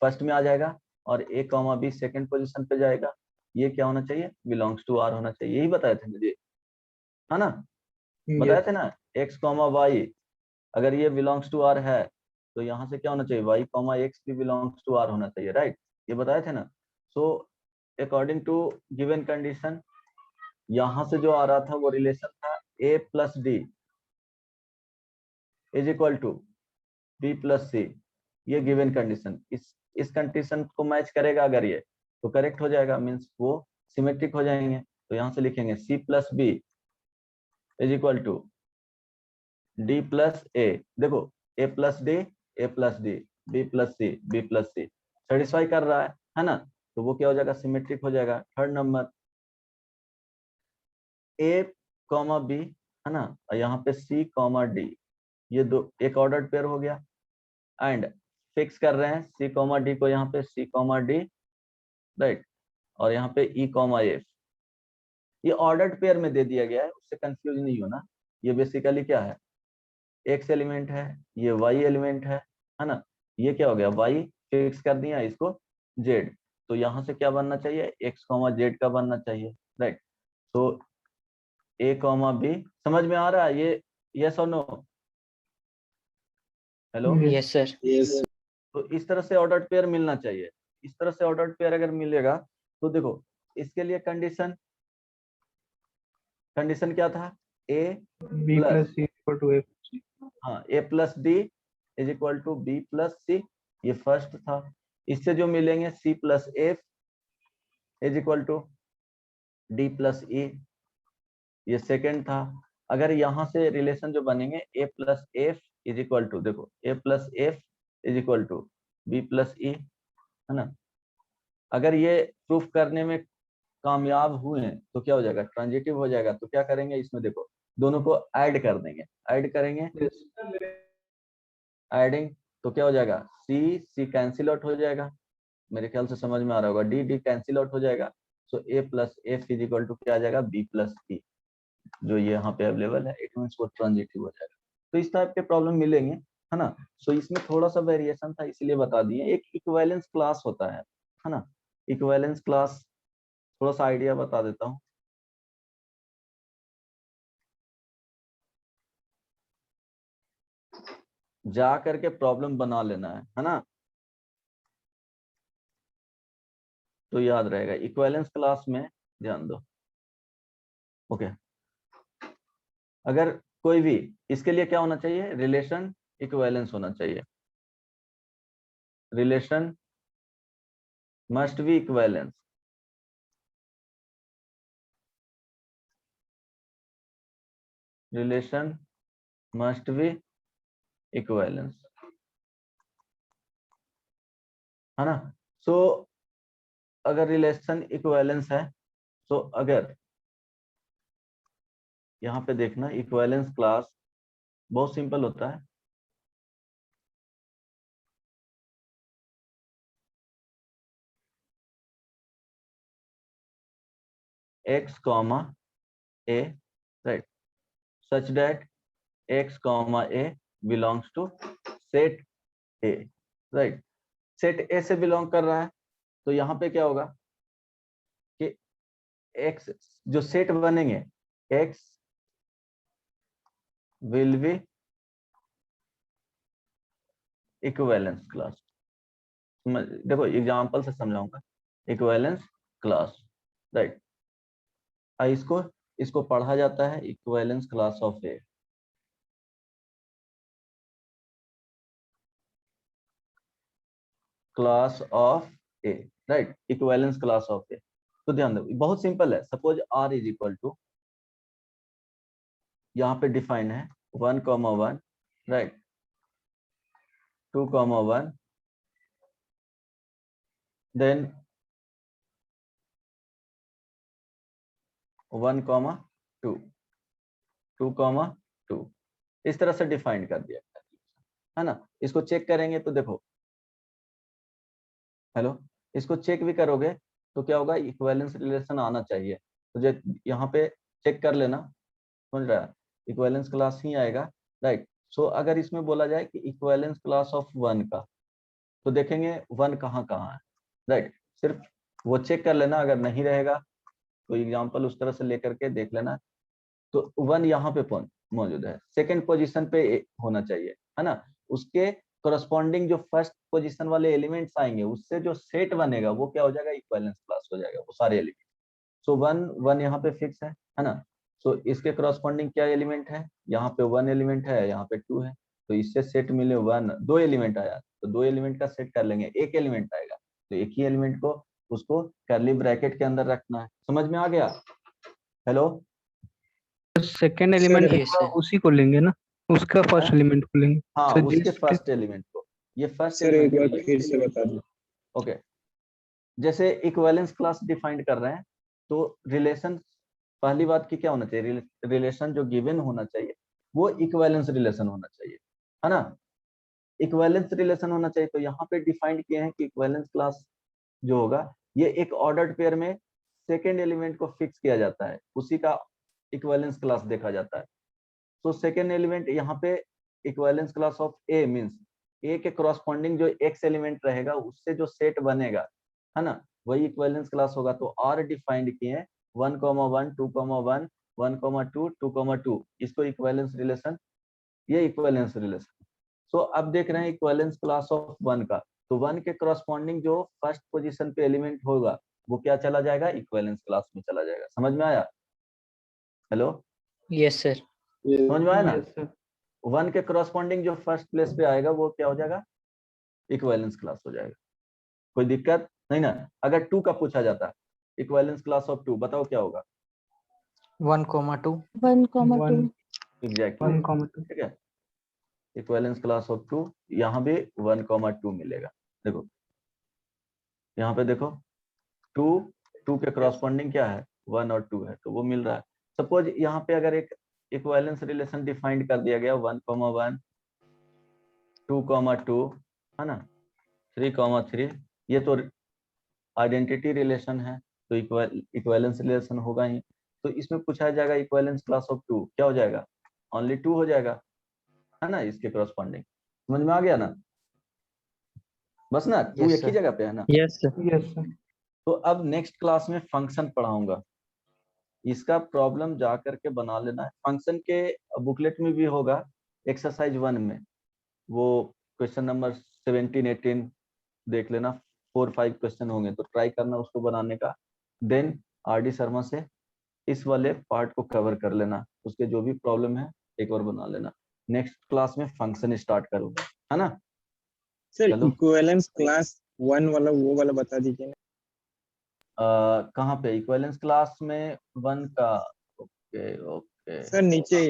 फर्स्ट में आ जाएगा और A, B सेकंड पोजीशन पे जाएगा। ये क्या होना चाहिए, बिलोंग्स टू R होना चाहिए, यही बताए थे मुझे, है ना, बताए थे ना। X, Y अगर ये बिलोंग्स टू R है तो यहाँ से क्या होना चाहिए, Y, X भी बिलोंग्स टू R होना चाहिए, राइट, ये बताए थे ना। So according to given condition, यहाँ से जो आ रहा था वो रिलेशन था A + D = B plus C, ये गिवन कंडीशन, इस कंडीशन को मैच करेगा अगर ये, तो करेक्ट हो जाएगा, मीन्स वो सिमेट्रिक हो जाएंगे। तो यहाँ से लिखेंगे C plus B is equal to D plus A. देखो A plus D, A plus D, B plus C, B plus C satisfy कर रहा है ना, तो वो क्या हो जाएगा, सिमेट्रिक हो जाएगा। Third number a comma b है ना, और यहाँ पे सी कॉमा डी, ये दो एक ऑर्डर्ड पेयर हो गया। एंड फिक्स कर रहे हैं सी कॉमा डी को, यहाँ पे सी कॉमा डी, राइट, और यहाँ पे ई कॉमा एफ, ये ऑर्डर्ड पेयर में दे दिया गया है, उससे कंफ्यूज नहीं होना। ये बेसिकली क्या है, एक्स एलिमेंट है, ये वाई एलिमेंट है ना, ये क्या हो गया, वाई फिक्स कर दिया इसको जेड, तो यहाँ से क्या बनना चाहिए, एक्स कॉमा जेड का बनना चाहिए, राइट। तो ए कॉमा बी, समझ में आ रहा है ये, यस और नो? Hello, Yes, sir. तो इस तरह से ऑर्डर्ड पेयर मिलना चाहिए। इस तरह से ऑर्डर्ड पेयर अगर मिलेगा तो देखो इसके लिए कंडीशन क्या था, ए B plus C equal to A plus C. हाँ, A plus D is equal to B plus C, ये फर्स्ट था। इससे जो मिलेंगे C plus F is equal to D plus E, ये सेकेंड था। अगर यहाँ से रिलेशन जो बनेंगे A plus F is equal to, देखो A plus F is equal to B plus E, है ना, अगर ये प्रूफ करने में कामयाब हुए हैं तो क्या हो जाएगा, ट्रांजिटिव हो जाएगा। तो क्या करेंगे इसमें, देखो दोनों को ऐड कर देंगे, ऐड करेंगे, एडिंग, तो क्या हो जाएगा, सी सी कैंसिल आउट हो जाएगा, मेरे ख्याल से समझ में आ रहा होगा, डी डी कैंसिल आउट हो जाएगा। So A plus F is equal to क्या आ जाएगा, बी प्लस ई, जो ये यहाँ पे अवेलेबल है, इट मींस वो ट्रांजिटिव हो जाएगा। तो इस टाइप के प्रॉब्लम मिलेंगे, है ना। सो इसमें थोड़ा सा वेरिएशन था, इसलिए बता दिए। एक इक्विवेलेंस क्लास होता है ना, इक्विवेलेंस क्लास थोड़ा सा आइडिया बता देता हूँ। जा करके प्रॉब्लम बना लेना है ना, तो याद रहेगा। इक्विवेलेंस क्लास में ध्यान दो, ओके। अगर कोई भी, इसके लिए क्या होना चाहिए, रिलेशन इक्विवेलेंस होना चाहिए, relation must be equivalence, relation must be equivalence, है ना। सो अगर रिलेशन इक्विवेलेंस है, तो अगर यहाँ पे देखना, इक्विवेलेंस क्लास बहुत सिंपल होता है। x comma a, right, such that x comma a belongs to set a, right. Set a से बिलोंग कर रहा है, तो यहाँ पे क्या होगा कि x जो सेट बनेंगे, x will be equivalence class. देखो एग्जांपल से समझाऊंगा, इक्विवेलेंस क्लास, राइट। इसको पढ़ा जाता है equivalence class of a, class of a, right, equivalence class of a. तो ध्यान दो, बहुत सिंपल है। Suppose R is equal to, यहाँ पे डिफाइन है 1,1, राइट, 2,1, देन 1,2, 2,2, इस तरह से डिफाइन कर दिया है ना। इसको चेक करेंगे तो देखो, हेलो, इसको चेक भी करोगे तो क्या होगा, इक्विवेलेंस रिलेशन आना चाहिए। तो यहाँ पे चेक कर लेना, समझ रहा है, इक्विवेलेंस क्लास ही आएगा, राइट। सो अगर इसमें बोला जाए कि इक्विवेलेंस क्लास ऑफ 1 का, तो देखेंगे 1 कहाँ कहाँ है, राइट। सिर्फ वो चेक कर लेना, अगर नहीं रहेगा तो एग्जांपल उस तरह से लेकर के देख लेना। तो 1 यहाँ पे मौजूद है, सेकंड पोजीशन पे होना चाहिए, है ना। उसके कोरस्पॉन्डिंग जो फर्स्ट पोजीशन वाले एलिमेंट्स आएंगे, उससे जो सेट बनेगा वो क्या हो जाएगा, इक्विवेलेंस क्लास हो जाएगा, वो सारे एलिमेंट। सो 1 यहाँ पे फिक्स है ना। सो इसके कोरस्पॉन्डिंग क्या एलिमेंट है, यहाँ पे 1 एलिमेंट है, यहाँ पे 2 है, तो इससे सेट मिले 1, 2 एलिमेंट आया तो 2 एलिमेंट का सेट कर लेंगे, एक एलिमेंट आएगा तो एक ही एलिमेंट को उसको कर्ली ब्रैकेट के अंदर रखना है। समझ में आ गया? Hello, second element yes, sir. उसी को लेंगे ना, उसका फर्स्ट एलिमेंट को लेंगे। हाँ सर, उसके जिस फर्स्ट एलिमेंट को, ये फर्स्ट सर एक बार एलिमेंट फिर से बता दो। ओके। जैसे इक्विवेलेंस क्लास डिफाइन कर रहे हैं तो रिलेशन, पहली बात की क्या होना चाहिए, रिलेशन जो गिवन होना चाहिए वो इक्विवेलेंस रिलेशन होना चाहिए, है ना। इक्विवेलेंस रिलेशन होना चाहिए, तो यहाँ पे डिफाइंड किए हैं कि इक्विवेलेंस क्लास जो होगा ये एक ऑर्डर्ड पेयर में सेकेंड एलिमेंट को फिक्स किया जाता है, उसी का इक्विवेलेंस क्लास देखा जाता है। तो सेकेंड एलिमेंट यहाँ पे equivalence class of a means a के कॉरस्पॉन्डिंग जो एक्स एलिमेंट रहेगा उससे जो सेट बनेगा, है ना, वही इक्विवेलेंस क्लास होगा। तो आर डिफाइंड किए 1, 1, 2, 1, 1, 2, 2, 2, इसको इक्विवेलेंस रिलेशन, ये इक्विवेलेंस रिलेशन। सो अब देख रहे हैं इक्विवेलेंस क्लास ऑफ 1 का, तो 1 के कॉरस्पॉन्डिंग जो फर्स्ट पोजीशन पे एलिमेंट होगा वो क्या चला जाएगा, इक्विवेलेंस क्लास में चला जाएगा। समझ में आया? Hello, Yes, sir. समझ में आया ना? Yes, sir. 1 के कॉरस्पॉन्डिंग जो फर्स्ट प्लेस पे आएगा वो क्या हो जाएगा, इक्विवेलेंस क्लास हो जाएगा। कोई दिक्कत नहीं ना? अगर 2 का पूछा जाता इक्विवेलेंस क्लास ऑफ 2, बताओ क्या होगा? 1,2. 1,2. एग्जैक्टली, 1,2. ठीक है। इक्विवेलेंस क्लास ऑफ 2, यहाँ भी 1,2 मिलेगा। देखो यहाँ पे देखो 2 के कॉरस्पॉन्डिंग क्या है, 1 और 2 है, तो वो मिल रहा है। सपोज यहाँ पे अगर एक इक्विवेलेंस रिलेशन डिफाइंड कर दिया गया 1, 1, 2, 2, है ना, 3, 3, ये तो आइडेंटिटी रिलेशन है तो इक्विवेलेंस रिलेशन होगा ही। तो इसमें पूछा जाएगा इक्विवेलेंस क्लास ऑफ 2 क्या हो जाएगा, ओनली 2 हो जाएगा, है ना, इसके कॉरस्पॉन्डिंग। समझ में आ गया ना? बस ना, 2 Yes, एक ही sir. जगह पे है ना। Yes sir. Yes, sir. तो अब नेक्स्ट क्लास में फंक्शन पढ़ाऊंगा, इसका प्रॉब्लम जा करके बना लेना है। फंक्शन के बुकलेट में भी होगा एक्सरसाइज 1 में, वो क्वेश्चन नंबर 17, 18 देख लेना, 4, 5 क्वेश्चन होंगे तो ट्राई करना उसको बनाने का। देन आरडी शर्मा से इस वाले पार्ट को कवर कर लेना, उसके जो भी प्रॉब्लम है एक बार बना लेना। नेक्स्ट क्लास में फंक्शन स्टार्ट करूंगा, है ना। सर चलो। इक्विवेलेंस क्लास 1 वाला वो वाला बता दीजिए ना। कहाँ पे इक्विवेलेंस क्लास में 1 का? ओके ओके, सर नीचे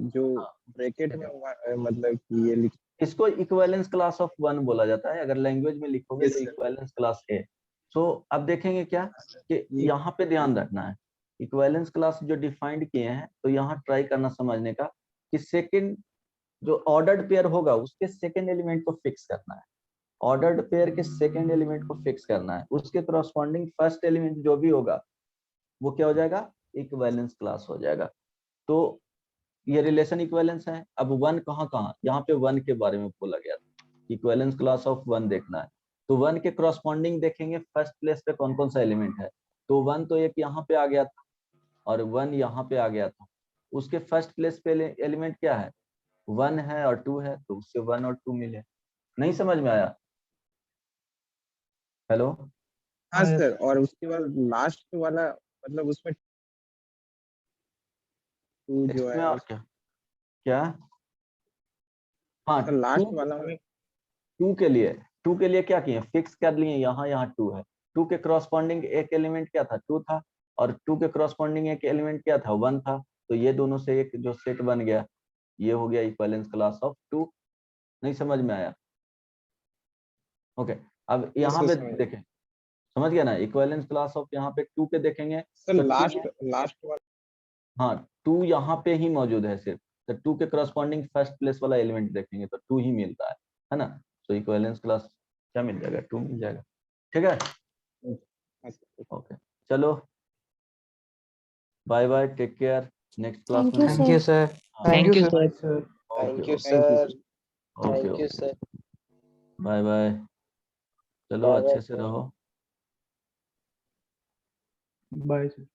जो ब्रैकेट में मतलब कि ये लिख। इसको इक्विवेलेंस क्लास ऑफ 1 बोला जाता है, अगर लैंग्वेज में लिखोगे Yes, तो sir. Equivalence class a. So अब देखेंगे क्या कि यहाँ पे ध्यान रखना है, इक्विवेलेंस क्लास जो डिफाइंड किए हैं तो यहाँ ट्राई करना समझने का कि सेकंड जो ऑर्डर्ड पेयर होगा उसके सेकंड एलिमेंट को फिक्स करना है, ऑर्डर्ड पेयर के सेकंड एलिमेंट को फिक्स करना है, उसके कॉरस्पॉन्डिंग फर्स्ट एलिमेंट जो भी होगा वो क्या हो जाएगा, इक्विवेलेंस क्लास हो जाएगा। तो ये रिलेशन इक्विवेलेंस है। अब 1 कहाँ, यहाँ पे 1 के बारे में बोला गया था, इक्विवेलेंस क्लास ऑफ 1 देखना है। तो 1 के कॉरस्पॉन्डिंग देखेंगे फर्स्ट प्लेस पे कौन कौन सा एलिमेंट है, तो 1 तो एक यहाँ पे आ गया था और 1 यहाँ पे आ गया था, उसके फर्स्ट प्लेस पे एलिमेंट क्या है, 1 है और 2 है, तो उससे 1 और 2 मिले। नहीं समझ में आया? हेलो, हाँ सर, और उसके बाद लास्ट वाला मतलब उसमें 2 जो इसमें है और क्या क्या, हाँ सर लास्ट वाला में 2 के लिए क्या किए, फिक्स कर लिए, यहाँ 2 है, 2 के कॉरस्पॉन्डिंग एक एलिमेंट क्या था, 2 था, और 2 के कॉरस्पॉन्डिंग एक एलिमेंट क्या था, 1 था, तो ये दोनों से एक जो सेट बन गया ये हो गया इक्विवेलेंस क्लास ऑफ 2। नहीं समझ में आया? ओके, अब यहाँ पे समझ देखें, समझ गया ना, इक्विवेलेंस क्लास ऑफ यहाँ पे 2 के देखेंगे सर तो लास्ट वाला। हाँ 2 यहाँ पे ही मौजूद है सिर्फ, तो 2 के कॉरस्पॉन्डिंग फर्स्ट प्लेस वाला एलिमेंट देखेंगे तो 2 ही मिलता है ना, तो इक्विवेलेंस क्लास क्या मिल जाएगा, 2 मिल जाएगा। ठीक है, ओके, चलो bye bye, take care, next class Thank में you, Thank you, sir. sir. Thank you, Bye, sir. sir. Okay you, okay sir. Okay Thank you, sir. Bye bye, चलो Bye-bye, अच्छे से sir. रहो। Bye, sir.